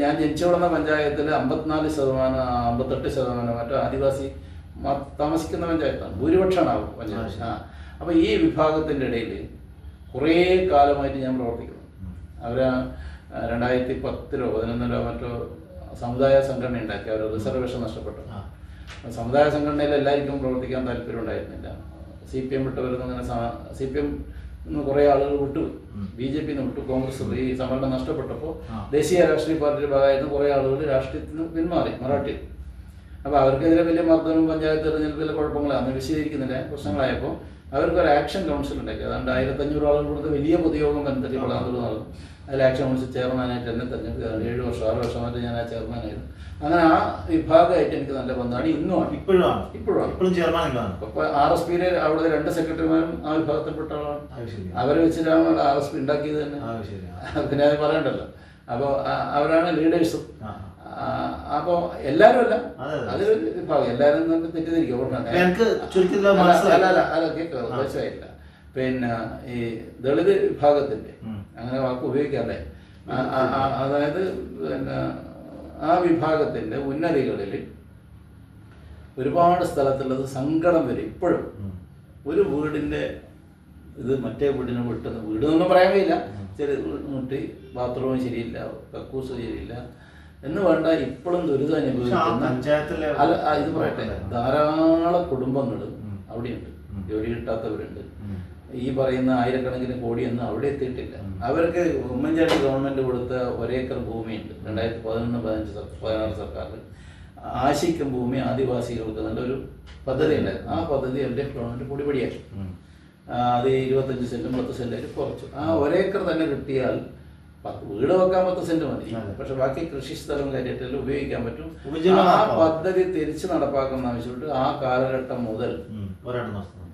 ഞാൻ ജനിച്ചു വളർന്ന പഞ്ചായത്തിൽ 54%, 58% മറ്റോ ആദിവാസി താമസിക്കുന്ന പഞ്ചായത്താണ്. ഭൂരിപക്ഷമാണ് പഞ്ചായത്ത്. അപ്പോൾ ഈ വിഭാഗത്തിൻ്റെ ഇടയിൽ കുറേ കാലമായിട്ട് ഞാൻ പ്രവർത്തിക്കുന്നു. അവർ 2010-ലോ 2011-ലോ മറ്റോ സമുദായ സംഘടന ഉണ്ടാക്കി. അവർ റിസർവേഷൻ നഷ്ടപ്പെട്ടു. സമുദായ സംഘടനയിൽ എല്ലാവർക്കും പ്രവർത്തിക്കാൻ താല്പര്യം ഉണ്ടായിരുന്നില്ല. CPM വിട്ടവരൊന്നും CPM കുറേ ആളുകൾ വിട്ടു, BJP വിട്ടു, കോൺഗ്രസ് ഈ സംഘടന നഷ്ടപ്പെട്ടപ്പോൾ ദേശീയ രാഷ്ട്രീയ പാർട്ടിയുടെ ഭാഗമായിരുന്നു കുറേ ആളുകൾ രാഷ്ട്രീയത്തിൽ നിന്ന് പിന്മാറി മറാഠി. അപ്പോൾ അവർക്കെതിരെ വലിയ മർദ്ദനവും പഞ്ചായത്ത് തെരഞ്ഞെടുപ്പിലെ കുഴപ്പങ്ങൾ അന്ന് വിശദീകരിക്കുന്നില്ല, പ്രശ്നങ്ങളായപ്പോൾ അവർക്കൊരു ആക്ഷൻ കൗൺസിൽ ഉണ്ടാക്കി. അതാണ്ട് 1500 ആളുകൾ കൊടുത്ത് വലിയ പൊതുയോഗം കണ്ടെത്തി നടന്നു. അതിൽ ആക്ഷൻ കൗൺസിൽ ചെയർമാനായിട്ട് എന്നെ തെരഞ്ഞെടുത്ത് 7 വർഷം 6 വർഷമായിട്ട് ഞാൻ ആ ചെയർമാനായിരുന്നു. അങ്ങനെ ആ വിഭാഗമായിട്ട് എനിക്ക് നല്ല ബന്ധമാണ്. ഇന്നുമാണ്, ഇപ്പോഴും ചെയർമാനാണ്. അപ്പോൾ RSPയിലെ അവിടെ 2 സെക്രട്ടറിമാരും ആ വിഭാഗത്തിൽപ്പെട്ട ആളാണ്. അവരെ വെച്ചിട്ടാണ് RSP ഉണ്ടാക്കിയത് തന്നെ, പിന്നെ അത് പറയണ്ടല്ലോ. അപ്പോൾ അവരാണ് ലീഡേഴ്സും. അപ്പോൾ എല്ലാവരും അല്ല, അതൊരു വിഭാഗം. എല്ലാവരും തെറ്റിദ്ധരിക്കും. മനസ്സിലായില്ല. പിന്നെ ഈ ദളിത് വിഭാഗത്തിന്റെ, അങ്ങനെ വാക്ക് ഉപയോഗിക്കാതെ, അതായത് പിന്നെ ആ വിഭാഗത്തിന്റെ ഉന്നതികളിൽ ഒരുപാട് സ്ഥലത്തുള്ളത് സങ്കടം വരും. ഇപ്പോഴും ഒരു വീടിന്റെ ഇത് മറ്റേ വീടിന് വിട്ടുന്ന വീടെന്നൊന്നും പറയാൻ കഴിയില്ല. ചെറിയ മുട്ടി ബാത്റൂം ശരിയില്ല, കക്കൂസ് ശരിയില്ല എന്ന് വേണ്ട, ഇപ്പോഴും ദുരിതം അനുഭവിക്കുന്ന ഇത് പറയട്ടെ, ധാരാളം കുടുംബങ്ങൾ അവിടെയുണ്ട്. ജോലി കിട്ടാത്തവരുണ്ട്. ഈ പറയുന്ന ആയിരക്കണക്കിന് കോടിയൊന്നും അവിടെ എത്തിയിട്ടില്ല. അവർക്ക് ഉമ്മൻചാണ്ടി ഗവൺമെന്റ് കൊടുത്ത 1 ഏക്കർ ഭൂമിയുണ്ട് 2011-15-16 സർക്കാരിൽ. ആശിക്കും ഭൂമി ആദിവാസികൾക്ക് നല്ലൊരു പദ്ധതി ഉണ്ടായിരുന്നു. ആ പദ്ധതി LDF ഗവൺമെന്റ് പൊടിപൊടിയാക്കി. അത് 25 സെന്റും 10 സെന്റായിട്ട് കുറച്ചു. ആ ഒരേക്കർ തന്നെ കിട്ടിയാൽ വീട് വെക്കാൻ 10 സെന്റ് മതി, പക്ഷെ ബാക്കി കൃഷി സ്ഥലം കാര്യമായിട്ടെല്ലാം ഉപയോഗിക്കാൻ പറ്റും. ആ പദ്ധതി തിരിച്ചു നടപ്പാക്കുന്ന ആവശ്യപ്പെട്ട് ആ കാലഘട്ടം മുതൽ,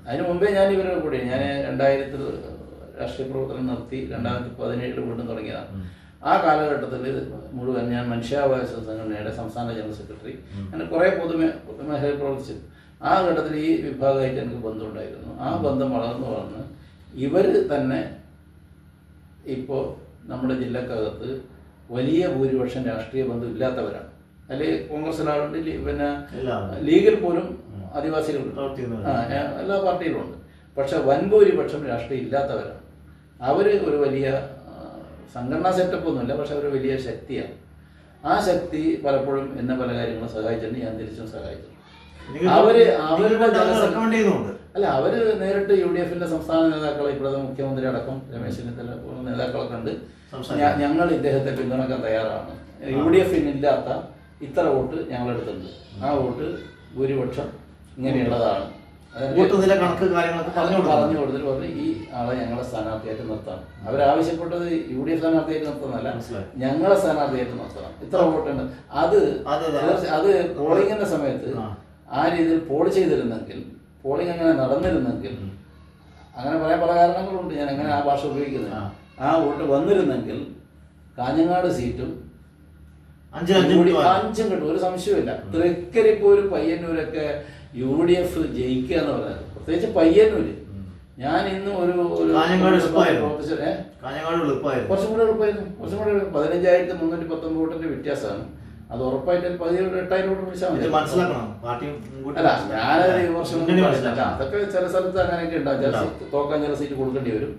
അതിനു മുമ്പേ ഞാൻ ഇവരുടെ കൂടെ, ഞാൻ 2000 രാഷ്ട്രീയ പ്രവർത്തനം നടത്തി 2017 വീണ്ടും തുടങ്ങിയതാണ്. ആ കാലഘട്ടത്തിൽ മുഴുവൻ ഞാൻ മനുഷ്യാവകാശ സംഘടനയുടെ സംസ്ഥാന ജനറൽ സെക്രട്ടറി, അങ്ങനെ കുറേ പൊതുമേഖലയിൽ പ്രവർത്തിച്ചു. ആ ഘട്ടത്തിൽ ഈ വിഭാഗമായിട്ട് എനിക്ക് ബന്ധമുണ്ടായിരുന്നു. ആ ബന്ധം വളർന്ന് ഇവർ തന്നെ ഇപ്പോൾ നമ്മുടെ ജില്ലക്കകത്ത് വലിയ ഭൂരിപക്ഷം രാഷ്ട്രീയ ബന്ധം ഇല്ലാത്തവരാണ്. അതിൽ കോൺഗ്രസിലാളുണ്ട്, പിന്നെ ലീഗിൽ പോലും ആദിവാസികളുണ്ട്, എല്ലാ പാർട്ടിയിലും ഉണ്ട്. പക്ഷെ വൻഭൂരിപക്ഷം രാഷ്ട്രീയം ഇല്ലാത്തവരാണ്. അവർ ഒരു വലിയ സംഘടനാ സെറ്റപ്പ് ഒന്നുമില്ല, പക്ഷെ അവർ വലിയ ശക്തിയാണ്. ആ ശക്തി പലപ്പോഴും എന്നെ പല കാര്യങ്ങളും സഹായിച്ചിട്ടുണ്ട്, ഞാൻ തിരിച്ചും സഹായിച്ചിട്ടുണ്ട്. അവര് നേരിട്ട് UDF സംസ്ഥാന നേതാക്കളെ, ഇപ്പോഴത്തെ മുഖ്യമന്ത്രി അടക്കം രമേശ് ചെന്നിത്തല പോലുള്ള നേതാക്കളെ കണ്ട് ഞങ്ങൾ ഇദ്ദേഹത്തെ പിന്തുണക്കാൻ തയ്യാറാണ്, UDF ഇല്ലാത്ത ഇത്ര വോട്ട് ഞങ്ങളെടുത്തിട്ടുണ്ട്, ആ വോട്ട് ഭൂരിപക്ഷം ഇങ്ങനെയുള്ളതാണ്, പറഞ്ഞു കൊടുത്തിട്ട് പറഞ്ഞ് ഈ ആളെ ഞങ്ങളെ സ്ഥാനാർത്ഥിയായിട്ട് നിർത്തണം. അവരാവശ്യപ്പെട്ടത് UDF സ്ഥാനാർത്ഥിയായിട്ട് നിർത്തുന്നതല്ല, ഞങ്ങളെ സ്ഥാനാർത്ഥിയായിട്ട് നിർത്തണം, ഇത്ര വോട്ടുണ്ട്. അത് പോളിംഗിന്റെ സമയത്ത് ആ രീതിയിൽ പോൾ ചെയ്തിരുന്നെങ്കിൽ, പോളിംഗ് അങ്ങനെ നടന്നിരുന്നെങ്കിൽ, അങ്ങനെ പറയാൻ പല കാരണങ്ങളുണ്ട്, ഞാൻ എങ്ങനെ ആ ഭാഷ ഉപയോഗിക്കുന്നത്, ആ വോട്ട് വന്നിരുന്നെങ്കിൽ കാഞ്ഞങ്ങാട് സീറ്റും 5 കിട്ടും, ഒരു സംശയമില്ല. തൃക്കരിപ്പൂര് പയ്യന്നൂരൊക്കെ UDF ജയിക്കുക എന്ന് പറഞ്ഞാൽ, പ്രത്യേകിച്ച് പയ്യന്നൂര്, ഞാൻ ഇന്ന് കുറച്ചും കൂടെ എളുപ്പമായിരുന്നു. 15,319 വോട്ടിന്റെ വ്യത്യാസമാണ്. അത് ഉറപ്പായിട്ട് 8,000 വോട്ട് വിളിച്ചാൽ മതി. അല്ല, ഞാനത് ഈ വർഷം അതൊക്കെ ചില സ്ഥലത്ത് അങ്ങനെയൊക്കെ ഉണ്ടാവും. തോക്കാൻ ചില സീറ്റ് കൊടുക്കേണ്ടി വരും.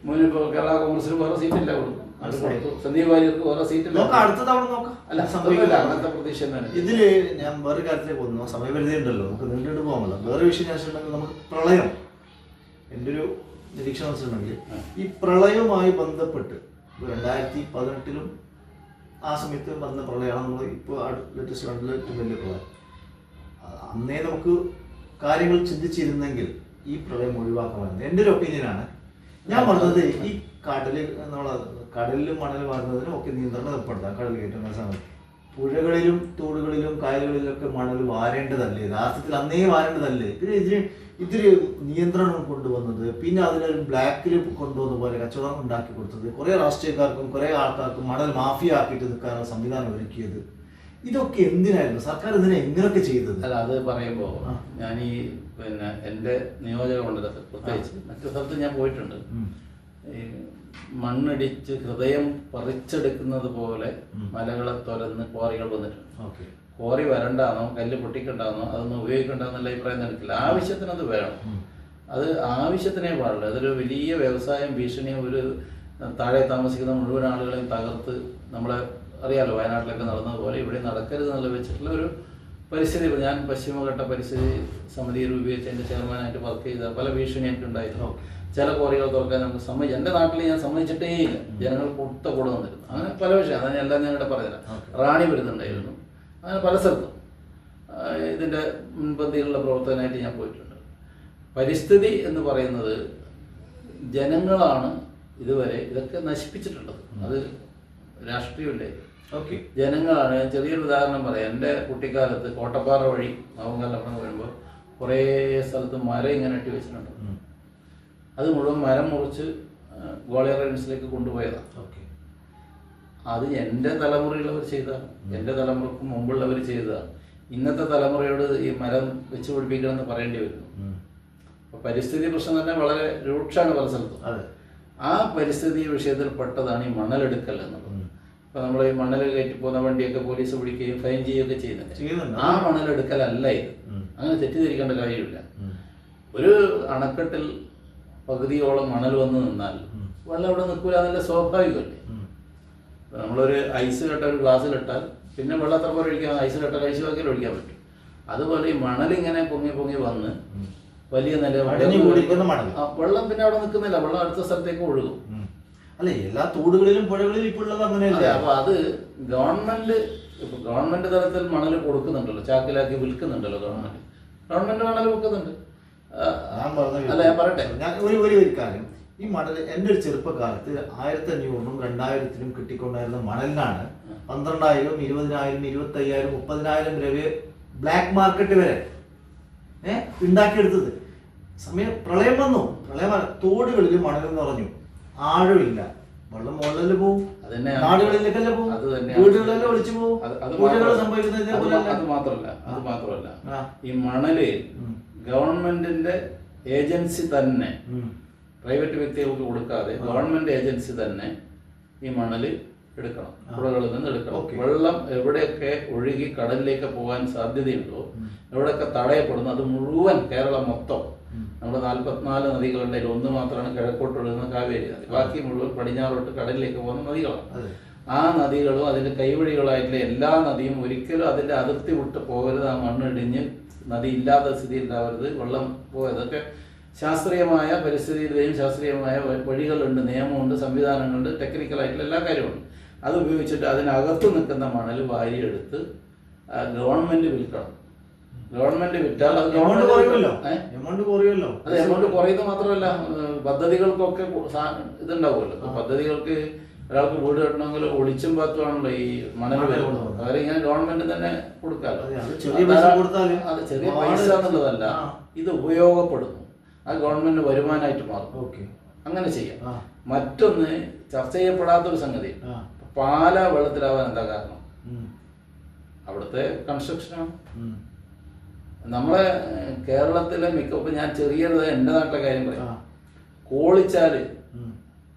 മുന്നിപ്പോ കേരള കോൺഗ്രസിന് വേറെ സീറ്റില്ല കൊടുക്കും, അത് കൊടുത്തു. സന്ദീപ് വാര്യർക്ക് വേറെ സീറ്റില്ല. അല്ല, അങ്ങനത്തെ പ്രതീക്ഷ തന്നെ. ഇതില് ഞാൻ വേറെ കാര്യത്തിലേക്ക് പോകുന്നു, സമയപരിധി ഉണ്ടല്ലോ, നമുക്ക് നീണ്ടിട്ട് പോകാമല്ലോ. വേറെ വിഷയം ഞാൻ വെച്ചിട്ടുണ്ടെങ്കിൽ, നമുക്ക് പ്രളയം, എൻ്റെ ഒരു നിരീക്ഷണം വെച്ചിട്ടുണ്ടെങ്കിൽ, ഈ പ്രളയവുമായി ബന്ധപ്പെട്ട് 2018 ആ സമയത്ത് വന്ന പ്രളയമാണ് നമ്മൾ ഇപ്പോൾ ലേറ്റസ്റ്റ് കണ്ടിൽ ഏറ്റവും വലിയ പ്രളയം. അന്നേ നമുക്ക് കാര്യങ്ങൾ ചിന്തിച്ചിരുന്നെങ്കിൽ ഈ പ്രളയം ഒഴിവാക്കാമായിരുന്നു. എൻ്റെ ഒരു ഒപ്പീനിയനാണ്. ഞാൻ പറഞ്ഞത്, ഈ കടലിലും മണൽ വാരുന്നതിനും ഒക്കെ നിയന്ത്രണം ഏർപ്പെടുത്താം. കടൽ കയറ്റുന്ന സമയത്ത് പുഴകളിലും തോടുകളിലും കായലുകളിലൊക്കെ മണൽ വാരേണ്ടതല്ലേ, യഥാർത്ഥത്തിൽ അന്നേ വാരേണ്ടതല്ലേ. പിന്നെ ഇതിന് നിയന്ത്രണം കൊണ്ടുവന്നത്, പിന്നെ അതിനൊരു ബ്ലാക്കിൽ കൊണ്ടുവന്ന പോലെ കച്ചവടം ഉണ്ടാക്കി കൊടുത്തത്, കുറേ രാഷ്ട്രീയക്കാർക്കും കുറേ ആൾക്കാർക്കും മണൽ മാഫിയ ആക്കിയിട്ട് നിൽക്കാനുള്ള സംവിധാനം ഒരുക്കിയത്, ഇതൊക്കെ എന്തിനായിരുന്നു? സർക്കാർ ഇതിനെ എങ്ങനെയൊക്കെ ചെയ്തത്? അല്ല, അത് പറയുമ്പോൾ ഞാൻ ഈ എൻ്റെ നിയോജക മണ്ഡലത്തിൽ, പ്രത്യേകിച്ച് മറ്റു സ്ഥലത്ത് ഞാൻ പോയിട്ടുണ്ട്, ഈ മണ്ണിടിച്ച് ഹൃദയം പറിച്ചെടുക്കുന്നത് പോലെ മലകളെ തുരന്ന് ക്വാറികൾ വന്നിട്ടുണ്ട്. ക്വാറി വരണ്ടാന്നോ കല്ല് പൊട്ടിക്കണ്ടാന്നോ അതൊന്നും ഉപയോഗിക്കണ്ടെന്നുള്ള അഭിപ്രായം നടക്കില്ല. ആവശ്യത്തിന് അത് വേണം, അത് ആവശ്യത്തിനേ പാടില്ല. അതൊരു വലിയ വ്യവസായം ഭീഷണിയും ഒരു താഴെ താമസിക്കുന്ന മുഴുവൻ ആളുകളെയും തകർത്ത്, നമ്മളെ അറിയാലോ വയനാട്ടിലൊക്കെ നടന്നതുപോലെ ഇവിടെ നടക്കരുത് എന്നുള്ള വെച്ചിട്ടുള്ള ഒരു പരിസ്ഥിതി. ഞാൻ പശ്ചിമഘട്ട പരിസ്ഥിതി സമിതി രൂപീകരിച്ച് എൻ്റെ ചെയർമാനായിട്ട് വർക്ക് ചെയ്ത പല ഭീഷണി എനിക്കുണ്ടായിരുന്നു. ചില ക്വാറികൾ തുറക്കാൻ നമുക്ക് സമ്മതിച്ചു. എൻ്റെ നാട്ടിൽ ഞാൻ സമ്മതിച്ചിട്ടേ ഇല്ല, ജനങ്ങൾ കൂടെ വന്നിരുന്നു. അങ്ങനെ പല വിഷയം, അതാണ് എല്ലാം ഞാൻ ഇവിടെ പറഞ്ഞില്ല. റാണി വരുന്നുണ്ടായിരുന്നു, അങ്ങനെ പല സ്ഥലത്തും ഇതിൻ്റെ മുൻപന്തിയിലുള്ള പ്രവർത്തനമായിട്ട് ഞാൻ പോയിട്ടുണ്ട്. പരിസ്ഥിതി എന്ന് പറയുന്നത് ജനങ്ങളാണ് ഇതുവരെ ഇതൊക്കെ നശിപ്പിച്ചിട്ടുള്ളത്, അത് രാഷ്ട്രീയമില്ലേ, ജനങ്ങളാണ്. ചെറിയൊരു ഉദാഹരണം പറയാം. എൻ്റെ കുട്ടിക്കാലത്ത് കോട്ടപ്പാറ വഴി നവങ്കല്ലപ്പുറം വരുമ്പോൾ കുറേ സ്ഥലത്ത് മരം ഇങ്ങനെ ഇട്ട് വെച്ചിട്ടുണ്ട്. അത് മുഴുവൻ മരം മുറിച്ച് ഗ്വാളിയർ റേഞ്ചിലേക്ക് കൊണ്ടുപോയതാണ്. അത് എൻ്റെ തലമുറയുള്ളവർ ചെയ്തതാണ്, എൻ്റെ തലമുറക്ക് മുമ്പുള്ളവർ ചെയ്തതാണ്. ഇന്നത്തെ തലമുറയോട് ഈ മരം വെച്ച് പിടിപ്പിക്കണമെന്ന് പറയേണ്ടി വരുന്നു. അപ്പോൾ പരിസ്ഥിതി പ്രശ്നം തന്നെ വളരെ രൂക്ഷമാണ് പല സ്ഥലത്തും. ആ പരിസ്ഥിതി വിഷയത്തിൽ പെട്ടതാണ് ഈ മണലെടുക്കൽ എന്നുള്ളത്. ഇപ്പം നമ്മൾ ഈ മണൽ കയറ്റി പോകുന്ന വണ്ടിയൊക്കെ പോലീസ് പിടിക്കുകയും ഫൈൻ ചെയ്യുകയൊക്കെ ചെയ്യുന്നുണ്ട്. ആ മണലെടുക്കലല്ല ഇത്, അങ്ങനെ തെറ്റിദ്ധരിക്കേണ്ട കാര്യമില്ല. ഒരു അണക്കെട്ടിൽ പകുതിയോളം മണൽ വന്ന് നിന്നാൽ വെള്ളം അവിടെ നിൽക്കില്ല, അതിൻ്റെ സ്വാഭാവികമല്ലേ. നമ്മളൊരു ഐസ് കെട്ട ഒരു ഗ്ലാസ്സിലിട്ടാൽ പിന്നെ വെള്ളം എത്ര പോലെ ഒഴിക്കാം, ഐസ് കെട്ട ഐസ് വാക്കിൽ ഒഴിക്കാൻ പറ്റും. അതുപോലെ ഈ മണലിങ്ങനെ പൊങ്ങി വന്ന് വലിയ നില വെള്ളം പിന്നെ അവിടെ നിൽക്കുന്നില്ല, വെള്ളം അടുത്ത സ്ഥലത്തേക്ക് ഒഴുകും. അല്ലെ, എല്ലാ തോടുകളിലും പുഴകളിലും ഇപ്പോൾ ഉള്ളത് അങ്ങനെയല്ല. അപ്പൊ അത് ഗവൺമെന്റ് തലത്തിൽ മണൽ കൊടുക്കുന്നുണ്ടല്ലോ, ചാക്കിലാക്കി വിൽക്കുന്നുണ്ടല്ലോ ഗവൺമെന്റ് മണൽ വെക്കുന്നുണ്ട്. അല്ല ഞാൻ പറയട്ടെ, ഞാൻ ഒരു കാര്യം, ഈ മണൽ എൻ്റെ ഒരു ചെറുപ്പകാലത്ത് 1500-നും 2000-നും കിട്ടിക്കൊണ്ടായിരുന്ന മണലിനാണ് 12,000, 20,000, 25,000, 30,000 രൂപ ബ്ലാക്ക് മാർക്കറ്റ് വരെ ഉണ്ടാക്കിയെടുത്തത്. സമയം പ്രളയം വന്നു, തോടുകളിൽ മണൽ നിറഞ്ഞു, ആഴമില്ല, വെള്ളം മുകളിൽ പോവും, നാടുകളിലേക്കല്ലേ പോവും, വീടുകളിലെ ഒളിച്ചു പോവും. അത് മാത്രമല്ല ഈ മണല് ഗവൺമെന്റിന്റെ ഏജൻസി തന്നെ, പ്രൈവറ്റ് വ്യക്തികൾക്ക് കൊടുക്കാതെ ഗവൺമെന്റ് ഏജൻസി തന്നെ ഈ മണല് എടുക്കണം, പുഴകളിൽ നിന്ന് എടുക്കണം. വെള്ളം എവിടെയൊക്കെ ഒഴുകി കടലിലേക്ക് പോകാൻ സാധ്യതയുണ്ടോ, എവിടെയൊക്കെ തടയപ്പെടുന്നു, അത് മുഴുവൻ കേരളം മൊത്തം, നമ്മുടെ 44 നദികളുടെ ഒന്ന് മാത്രമാണ് കിഴക്കോട്ട് ഒഴുകുന്ന കാവേരി നദി, ബാക്കി മുഴുവൻ പടിഞ്ഞാറോട്ട് കടലിലേക്ക് പോകുന്ന നദികളാണ്. ആ നദികളും അതിന്റെ കൈവഴികളായിട്ടുള്ള എല്ലാ നദിയും ഒരിക്കലും അതിന്റെ അതിർത്തി വിട്ട് പോകരുത്. ആ മണ്ണിടിഞ്ഞ് നദി ഇല്ലാത്ത സ്ഥിതി ഉണ്ടാവരുത്, വെള്ളം പോയതൊക്കെ ശാസ്ത്രീയമായ പരിസ്ഥിതിയുടെയും ശാസ്ത്രീയമായ വഴികളുണ്ട്, നിയമമുണ്ട്, സംവിധാനങ്ങളുണ്ട്, ടെക്നിക്കലായിട്ടുള്ള എല്ലാ കാര്യമുണ്ട്. അത് ഉപയോഗിച്ചിട്ട് അതിനകത്ത് നിൽക്കുന്ന മണൽ വാരിയെടുത്ത് ഗവൺമെന്റ് വിൽക്കണം. ഗവൺമെന്റ് വിറ്റാൽ അത് എമൗണ്ട് കുറയുമല്ലോ. അത് എമൗണ്ട് കുറയുന്നത് മാത്രമല്ല, പദ്ധതികൾക്കൊക്കെ ഇതുണ്ടാവുമല്ലോ. പദ്ധതികൾക്ക് ഒരാൾക്ക് വീട് കെട്ടണമെങ്കിൽ ഒളിച്ചും പാത്തുവാണല്ലോ ഈ മണൽ വരുന്നത്. അവരെ ഇങ്ങനെ ഗവൺമെന്റ് തന്നെ കൊടുക്കാമല്ലോ. അത് ചെറിയ പൈസ എന്നുള്ളതല്ല, ഇത് ഉപയോഗപ്പെടുന്നു, അത് ഗവൺമെന്റ് വരുമാനമായിട്ട് മാറും. അങ്ങനെ ചെയ്യാം. മറ്റൊന്ന് ചർച്ച ചെയ്യപ്പെടാത്തൊരു സംഗതി, പാല വെള്ളത്തിലാവാൻ എന്താ കാരണം? അവിടുത്തെ കൺസ്ട്രക്ഷനാണ്. നമ്മളെ കേരളത്തിലെ ഇപ്പൊ ഞാൻ ചെറിയത് എൻ്റെ നാട്ടിലെ കാര്യം പറയാം. കോളിച്ചാല്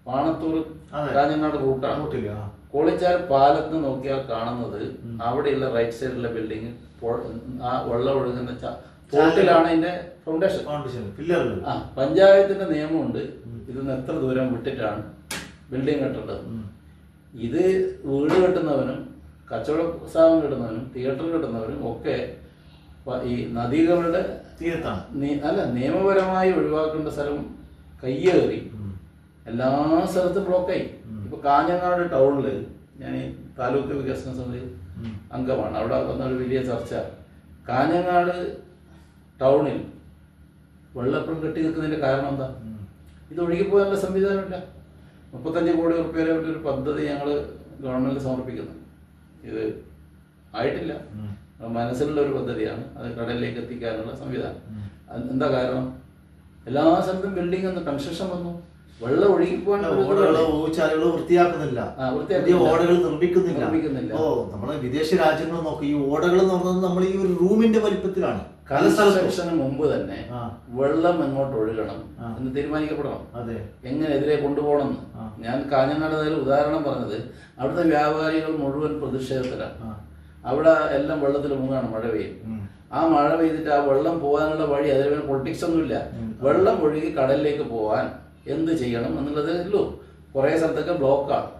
പാണത്തൂർ കാഞ്ഞങ്ങാട് റൂട്ടാണ്. കോളിച്ചാൽ പാലത്ത് നോക്കിയാൽ കാണുന്നത് അവിടെയുള്ള റൈറ്റ് സൈഡിലെ ബിൽഡിങ് ആ വെള്ളം ഒഴുകുന്ന തോട്ടിലാണ് അതിന്റെ ഫൗണ്ടേഷൻ. പഞ്ചായത്തിന്റെ നിയമമുണ്ട്, ഇതിന്ന് എത്ര ദൂരം വിട്ടിട്ടാണ് ബിൽഡിംഗ് കെട്ടേണ്ടത്. ഇത് വീട് കെട്ടുന്നവനും കച്ചവട സ്ഥാപനം കെട്ടുന്നവനും തിയേറ്റർ കെട്ടുന്നവനും ഒക്കെ ഈ നദികളുടെ തീരത്താണ്. അല്ല, നിയമപരമായി ഒഴിവാക്കേണ്ട സ്ഥലം കയ്യേറി എല്ലാ സ്ഥലത്തും ബ്ലോക്കായി. ഇപ്പൊ കാഞ്ഞങ്ങാട് ടൗണില് ഞാൻ ഈ താലൂക്ക് വികസന സമിതി അംഗമാണ്. അവിടെ വന്ന ഒരു വലിയ ചർച്ച, കാഞ്ഞങ്ങാട് ടൗണിൽ വെള്ളപ്പം കെട്ടി നിൽക്കുന്നതിന്റെ കാരണം എന്താ? ഇത് ഒഴുകിപ്പോകാനുള്ള സംവിധാനമില്ല. 35 കോടി റുപ്യയുടെ ഒരു പദ്ധതി ഞങ്ങൾ ഗവൺമെന്റിൽ സമർപ്പിക്കുന്നു. ഇത് ആയിട്ടില്ല, മനസ്സിലുള്ള ഒരു പദ്ധതിയാണ്. അത് കടലിലേക്ക് എത്തിക്കാനുള്ള സംവിധാനം. എന്താ കാരണം? എല്ലാ സ്ഥലത്തും ബിൽഡിംഗ് ഒന്ന് കൺസ്ട്രക്ഷൻ വന്നു, വെള്ളം ഒഴുകിപ്പോകാൻ വൃത്തിയാക്കുന്നില്ല, ഓടകൾ നിർമ്മിക്കുന്നില്ല. നമ്മുടെ വിദേശ രാജ്യങ്ങൾ നോക്കി ഈ ഓടകൾ എന്ന് പറഞ്ഞത് നമ്മൾ ഈ ഒരു റൂമിന്റെ വലിപ്പത്തിലാണ്. കൺസ്ട്രക്ഷന് മുമ്പ് തന്നെ വെള്ളം എങ്ങോട്ട് ഒഴുകണം എന്ന് തീരുമാനിക്കപ്പെടണം, എങ്ങനെ എതിരെ കൊണ്ടുപോകണം എന്ന്. ഞാൻ കാഞ്ഞങ്ങാട് ഉദാഹരണം പറഞ്ഞത്, അവിടുത്തെ വ്യാപാരികൾ മുഴുവൻ പ്രതിഷേധത്തിലാണ്. അവിടെ എല്ലാം വെള്ളത്തിൽ മുങ്ങാണ്, മഴ പെയ്യും. ആ മഴ പെയ്തിട്ട് ആ വെള്ളം പോകാനുള്ള വഴി, അതിൽ പൊളിറ്റിക്സ് ഒന്നുമില്ല, വെള്ളം ഒഴുകി കടലിലേക്ക് പോകാൻ എന്ത് ചെയ്യണം എന്നുള്ളതേ ഉള്ളൂ. കുറേ സ്ഥലത്തൊക്കെ ബ്ലോക്കാണ്,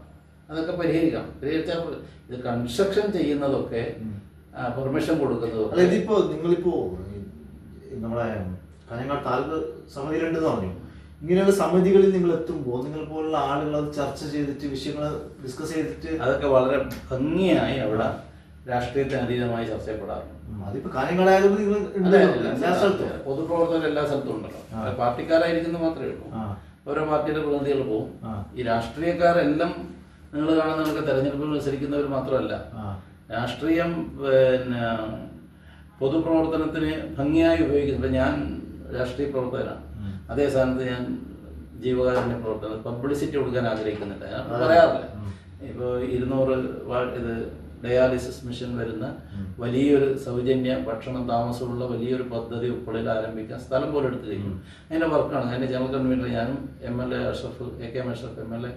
അതൊക്കെ പരിഹരിച്ചാൽ ഇത് കൺസ്ട്രക്ഷൻ ചെയ്യുന്നതൊക്കെ പെർമിഷൻ കൊടുക്കുന്നത്. ഇതിപ്പോ നിങ്ങളിപ്പോ നമ്മളെ കാഞ്ഞങ്ങാട് താലൂക്ക് സമിതിയിലുണ്ടെന്ന് പറഞ്ഞു. ഇങ്ങനെയുള്ള സമിതികളിൽ നിങ്ങൾ എത്തുമ്പോൾ നിങ്ങൾ പോലുള്ള ആളുകൾ അത് ചർച്ച ചെയ്തിട്ട് വിഷയങ്ങൾ ഡിസ്കസ് ചെയ്തിട്ട് അതൊക്കെ വളരെ ഭംഗിയായി അവിടെ രാഷ്ട്രീയത്തിന് അതീതമായി ചർച്ച ചെയ്യപ്പെടാറുണ്ട്. അതിപ്പോ കാഞ്ഞങ്ങാടായാലും പൊതുപ്രവർത്തകർ എല്ലാ സ്ഥലത്തും ഉണ്ടല്ലോ. പാർട്ടിക്കാരായിരിക്കുന്നത് മാത്രമേ ഉള്ളൂ. ഓരോ പാർട്ടിയുടെ പ്രതിനിധികൾ പോകും. ഈ രാഷ്ട്രീയക്കാരെല്ലാം നിങ്ങൾ കാണുന്നവർക്ക് തെരഞ്ഞെടുപ്പിൽ മത്സരിക്കുന്നവർ മാത്രമല്ല, രാഷ്ട്രീയം പിന്നെ പൊതുപ്രവർത്തനത്തിന് ഭംഗിയായി ഉപയോഗിക്കുന്നത്. ഞാൻ രാഷ്ട്രീയ പ്രവർത്തകനാണ്, അതേ സ്ഥാനത്ത് ഞാൻ ജീവകാരുണ്യ പ്രവർത്തനം, പബ്ലിസിറ്റി കൊടുക്കാൻ ആഗ്രഹിക്കുന്നില്ല, ഞാൻ പറയാറില്ല. ഇപ്പോൾ 200 ഡയാലിസിസ് മിഷൻ വരുന്ന വലിയൊരു സൗജന്യ ഭക്ഷണം താമസമുള്ള വലിയൊരു പദ്ധതി ഉൾപ്പെടെ ആരംഭിക്കാൻ സ്ഥലം പോലെ എടുത്തു കഴിഞ്ഞു. അതിൻ്റെ വർക്കാണ്. അതിൻ്റെ ജനറൽ കൺവീനർ ഞാനും, MLA Ashraf, AK Ashraf MLA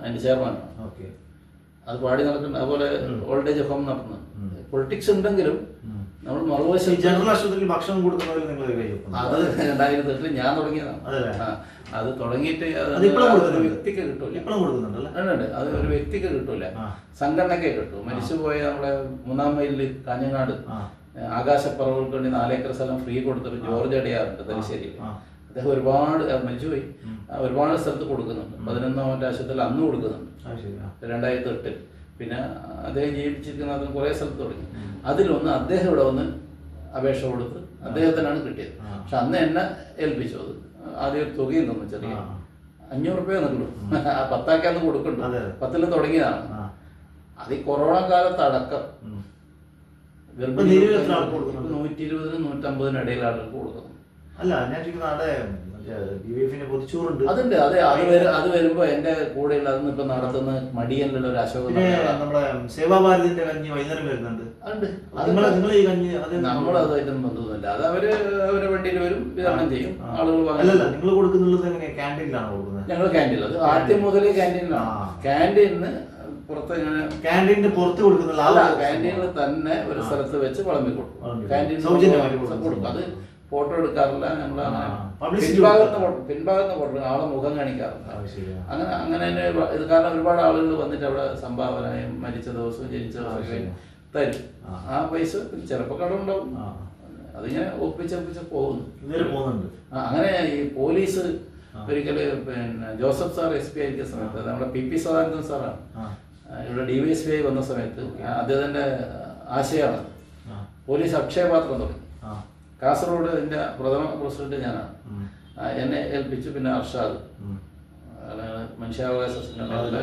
അതിൻ്റെ ചെയർമാനാണ്. അത് പാടി നടക്കുന്ന, അതുപോലെ ഓൾഡ് ഏജ് ഹോം നടത്തുന്നത്. പൊളിറ്റിക്സ് ഉണ്ടെങ്കിലും നമ്മൾ മറുവശം ജനറൽ ആശുപത്രിയിൽ ഭക്ഷണം കൊടുക്കുന്നതിൽ നിങ്ങൾ അത് 2008 ഞാൻ തുടങ്ങിയതാണ്. അത് തുടങ്ങിയിട്ട് വ്യക്തിക്ക് കിട്ടൂല, അത് ഒരു വ്യക്തിക്ക് കിട്ടൂല, സംഘടനയ്ക്ക് കിട്ടും. മരിച്ചുപോയ നമ്മുടെ 3-ാം മൈലിൽ കാഞ്ഞങ്ങാട് ആകാശപ്പറവുകൾക്ക് വേണ്ടി 4 ഏക്കർ സ്ഥലം ഫ്രീ കൊടുത്തിട്ട് ജോർജ് അടിയാറുണ്ട് തലശ്ശേരിയിൽ. അദ്ദേഹം ഒരുപാട് മരിച്ചുപോയി, ഒരുപാട് സ്ഥലത്ത് കൊടുക്കുന്നുണ്ട്. 11-ാമത്തെ ആശുപത്രിയിൽ അന്ന് കൊടുക്കുന്നുണ്ട് 2008. പിന്നെ അദ്ദേഹം ജീവിച്ചിരിക്കുന്ന അതിന് കുറേ സ്ഥലത്ത് തുടങ്ങി. അതിലൊന്ന് അദ്ദേഹം ഇവിടെ വന്ന് അപേക്ഷ കൊടുത്ത് അദ്ദേഹത്തിനാണ് കിട്ടിയത്. പക്ഷെ അന്ന് എന്നെ ഏൽപ്പിച്ചു. അത് ആദ്യം ഒരു തുകയും തന്നു, ചെറിയ 500 രൂപ തന്നുള്ളൂ. 10 അന്ന് കൊടുക്കണ്ടു, 10 തുടങ്ങിയതാണ്. അത് ഈ കൊറോണ കാലത്ത് അടക്കം 120-150 ഇടയിൽ ആളുകൾക്ക് കൊടുക്കുന്നു. അല്ല ഞാൻ അതുണ്ട്. അത് വരുമ്പോ എന്റെ കൂടെയുള്ള അതൊന്നും ഇപ്പൊ നടത്തുന്ന മടിയനുള്ള ഒരു അശോകൻ, നമ്മുടെ സേവാഭാരതിന്റെ കഞ്ഞി വൈകുന്നേരം വരുന്നുണ്ട്. നമ്മളതായിട്ടൊന്നും ബന്ധമൊന്നുമില്ല. അത് അവരെ വണ്ടിയിൽ വരും, വിതരണം ചെയ്യും, ആളുകൾ നിങ്ങൾ കൊടുക്കുന്നുള്ളത് എങ്ങനെയാ? ക്യാൻറ്റീനിലാണോ കൊടുക്കുന്നത്? ഞങ്ങൾ ക്യാൻറ്റീനിൽ, അത് ആദ്യം മുതലേ ക്യാൻറ്റീനിലാണ്. ക്യാൻറ്റീനിന് പുറത്ത് ഇങ്ങനെ ക്യാൻറ്റീനിന്റെ പുറത്ത് കൊടുക്കുന്നില്ല, ക്യാൻറ്റീനിൽ തന്നെ ഒരു സ്ഥലത്ത് വെച്ച് വിളമ്പി കൊടുക്കും. ക്യാൻറ്റീൻ കൊടുക്കും. അത് ഫോട്ടോ എടുക്കാറില്ല ഞങ്ങൾ. പിൻഭാഗത്ത് ഫോട്ടോ ആളെ മുഖം കാണിക്കാറില്ല. അങ്ങനെ ഇത് കാരണം ഒരുപാട് ആളുകൾ വന്നിട്ട് അവിടെ സംഭാവനയും മരിച്ച ദിവസവും ജനിച്ച ദിവസവും തരും. ആ പൈസ ചിലപ്പോൾ കടമുണ്ടാവും. അതിങ്ങനെ ഒപ്പിച്ചൊപ്പിച്ച് പോകുന്നു. അങ്ങനെ ഈ പോലീസ് ഒരിക്കല് പിന്നെ ജോസഫ് സാർ SP ആയിരിക്കുന്ന സമയത്ത്, നമ്മുടെ PP സദാനന്ദൻ സാറാണ് ഇവിടെ DYSPI വന്ന സമയത്ത് അദ്ദേഹത്തിന്റെ ആശയമാണ് പോലീസ് അക്ഷയപാത്രം തുടങ്ങി. കാസർഗോഡ് ഇതിന്റെ പ്രഥമ പ്രസിഡന്റ് ഞാനാണ്. എന്നെ ഏൽപ്പിച്ചു. പിന്നെ അർഷാദ്, മനുഷ്യാവകാശ സംഘടന,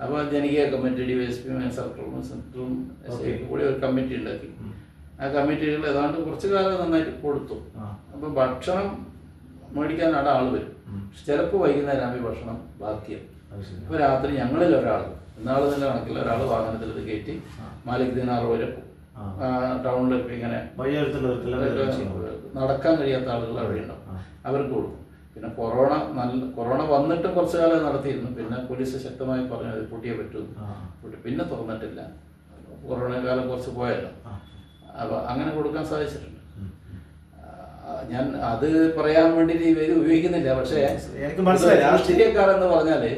അപ്പോൾ ജനകീയ കമ്മിറ്റി, DYSPI സെക്ടറും കൂടി ഒരു കമ്മിറ്റി ഉണ്ടാക്കി. ആ കമ്മിറ്റികൾ ഏതാണ്ട് കുറച്ചു കാലം നന്നായിട്ട് കൊടുത്തു. അപ്പം ഭക്ഷണം മേടിക്കാൻ അവിടെ ആൾ വരും. ചിലപ്പോൾ വൈകുന്നേരം ആകുമ്പോൾ ഭക്ഷണം ബാക്കിയാവും. അപ്പോൾ രാത്രി ഞങ്ങളിൽ ഒരാൾ, ഇന്നാൾ തന്നെ കണക്കില്ല, ഒരാൾ വാഹനത്തിൽ ഇത് കയറ്റി മാലിക് ദിനാർ വരെ ടൗണിലൊക്കെ ഇങ്ങനെ നടക്കാൻ കഴിയാത്ത ആളുകൾ അവിടെ ഉണ്ടാവും, അവർക്ക് കൊടുക്കും. പിന്നെ കൊറോണ വന്നിട്ടും കുറച്ചു കാലം നടത്തിയിരുന്നു. പിന്നെ പോലീസ് ശക്തമായി പറഞ്ഞു അത് പൂട്ടിയേ പറ്റൂ. പിന്നെ തുറന്നിട്ടില്ല. കൊറോണ കാലം കുറച്ച് പോയല്ലോ. അപ്പോൾ അങ്ങനെ കൊടുക്കാൻ സാധിച്ചിട്ടുണ്ട്. ഞാൻ അത് പറയാൻ വേണ്ടി ഇത് ഉപയോഗിക്കുന്നില്ല. പക്ഷേ രാഷ്ട്രീയക്കാരെന്ന് പറഞ്ഞാല്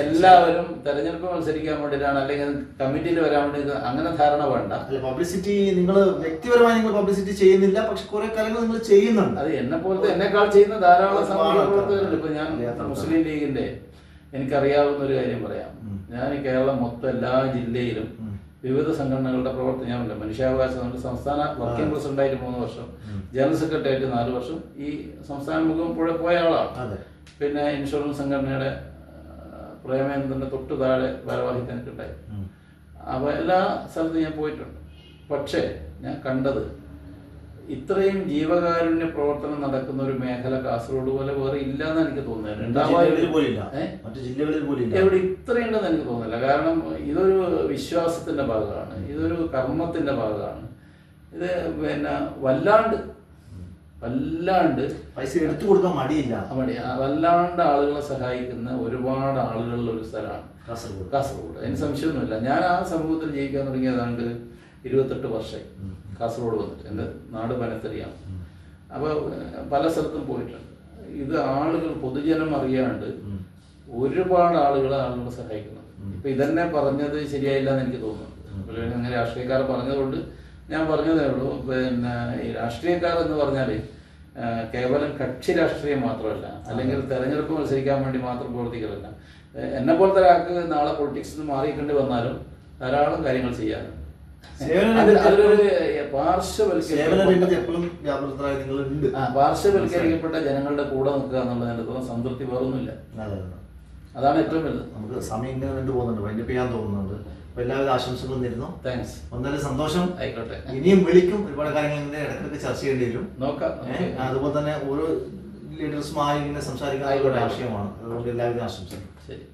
എല്ലാവരും തെരഞ്ഞെടുപ്പ് മത്സരിക്കാൻ വേണ്ടിയിട്ടാണ്, അല്ലെങ്കിൽ കമ്മിറ്റിയിൽ വരാൻ വേണ്ടി, അങ്ങനെ ധാരണ വേണ്ട. പബ്ലിസിറ്റി നിങ്ങൾ വ്യക്തിപരമായി നിങ്ങൾ പബ്ലിസിറ്റി ചെയ്യുന്നില്ല, പക്ഷെ കുറെ കാര്യങ്ങൾ നിങ്ങൾ ചെയ്യുന്നുണ്ട്. അത് എന്നെക്കാൾ ചെയ്യുന്ന ധാരാളം സാമൂഹിക പ്രവർത്തകരുണ്ട്. ഇപ്പൊ ഞാൻ മുസ്ലിം ലീഗിന്റെ എനിക്കറിയാവുന്ന ഒരു കാര്യം പറയാം. ഞാൻ കേരളം മൊത്തം എല്ലാ ജില്ലയിലും വിവിധ സംഘടനകളുടെ പ്രവർത്തനം, ഞാനില്ല മനുഷ്യാവകാശ സംസ്ഥാന വർക്കിംഗ് പ്രസിഡന്റായിട്ട് 3 വർഷം, ജനറൽ സെക്രട്ടറി ആയിട്ട് 4 വർഷം ഈ സംസ്ഥാന മുഖം പോയ ആളാണ്. പിന്നെ ഇൻഷുറൻസ് സംഘടനയുടെ പ്രേമേന്ദ്രന്റെ തൊട്ട് താഴെ ഭാരവാഹിക്കാൻ കിട്ടായി. അപ്പോൾ എല്ലാ സ്ഥലത്തും ഞാൻ പോയിട്ടുണ്ട്. പക്ഷേ ഞാൻ കണ്ടത് ഇത്രയും ജീവകാരുണ്യ പ്രവർത്തനം നടക്കുന്ന ഒരു മേഖല കാസർഗോഡ് പോലെ വേറെ ഇല്ലെന്ന് എനിക്ക് തോന്നുന്നില്ല. എവിടെ ഇത്രയുണ്ടെന്ന് എനിക്ക് തോന്നുന്നില്ല. കാരണം ഇതൊരു വിശ്വാസത്തിന്റെ ഭാഗമാണ്, ഇതൊരു കർമ്മത്തിന്റെ ഭാഗമാണ്. ഇത് പിന്നെ വല്ലാണ്ട് പൈസ എടുത്തു കൊടുക്കാൻ മടിയില്ല, വല്ലാണ്ട് ആളുകളെ സഹായിക്കുന്ന ഒരുപാട് ആളുകളുള്ള ഒരു സ്ഥലമാണ് കാസർഗോഡ്. അതിന് സംശയമൊന്നുമില്ല. ഞാൻ ആ സമൂഹത്തിൽ ജീവിക്കാൻ തുടങ്ങിയതാണ്ട് 28 വർഷമായി കാസർഗോഡ് വന്നിട്ട്. എൻ്റെ നാട് പനത്തരിയാണ്. അപ്പോൾ പല സ്ഥലത്തും പോയിട്ടുണ്ട്. ഇത് ആളുകൾ പൊതുജനം അറിയാണ്ട് ഒരുപാട് ആളുകളെ സഹായിക്കുന്നുണ്ട്. ഇപ്പം ഇതന്നെ പറഞ്ഞത് ശരിയായില്ല എന്ന് എനിക്ക് തോന്നുന്നു. അങ്ങനെ രാഷ്ട്രീയക്കാർ പറഞ്ഞതുകൊണ്ട് ഞാൻ പറഞ്ഞതേ ഉള്ളൂ. പിന്നെ ഈ രാഷ്ട്രീയക്കാരെന്ന് പറഞ്ഞാൽ കേവലം കക്ഷി രാഷ്ട്രീയം മാത്രമല്ല, അല്ലെങ്കിൽ തെരഞ്ഞെടുപ്പ് മത്സരിക്കാൻ വേണ്ടി മാത്രം പ്രവർത്തിക്കലല്ല. എന്നെ പോലത്തെ ഒരാൾക്ക് നാളെ പൊളിറ്റിക്സിൽ നിന്ന് മാറിക്കേണ്ടി വന്നാലും ധാരാളം കാര്യങ്ങൾ ചെയ്യാനുണ്ട്. പാർശ്വവൽക്കരിക്കപ്പെട്ട ജനങ്ങളുടെ കൂടെ നിൽക്കുക എന്നുള്ളതിന്റെ സംതൃപ്തി വേറൊന്നുമില്ല. അതാണ് ഏറ്റവും വലുത്. നമുക്ക് സമയം ഇങ്ങനെ കൊണ്ടുപോകുന്നുണ്ട്, വൈൻഡപ്പ് ചെയ്യാൻ തോന്നുന്നുണ്ട്. എല്ലാവിധ ആശംസകളും നേരുന്നു. താങ്ക്സ്. ഒന്നാലും സന്തോഷം. ആയിക്കോട്ടെ. ഇനിയും വിളിക്കും, ഒരുപാട് കാര്യങ്ങൾ ഇടയ്ക്കിടയ്ക്ക് ചർച്ച ചെയ്യേണ്ടി വരും. നോക്കാം. അതുപോലെ തന്നെ ഓരോ ലീഡേഴ്സുമായി ഇങ്ങനെ സംസാരിക്കാൻ ആവശ്യമാണ്. അതുകൊണ്ട് എല്ലാവിധ ആശംസകളും. ശരി.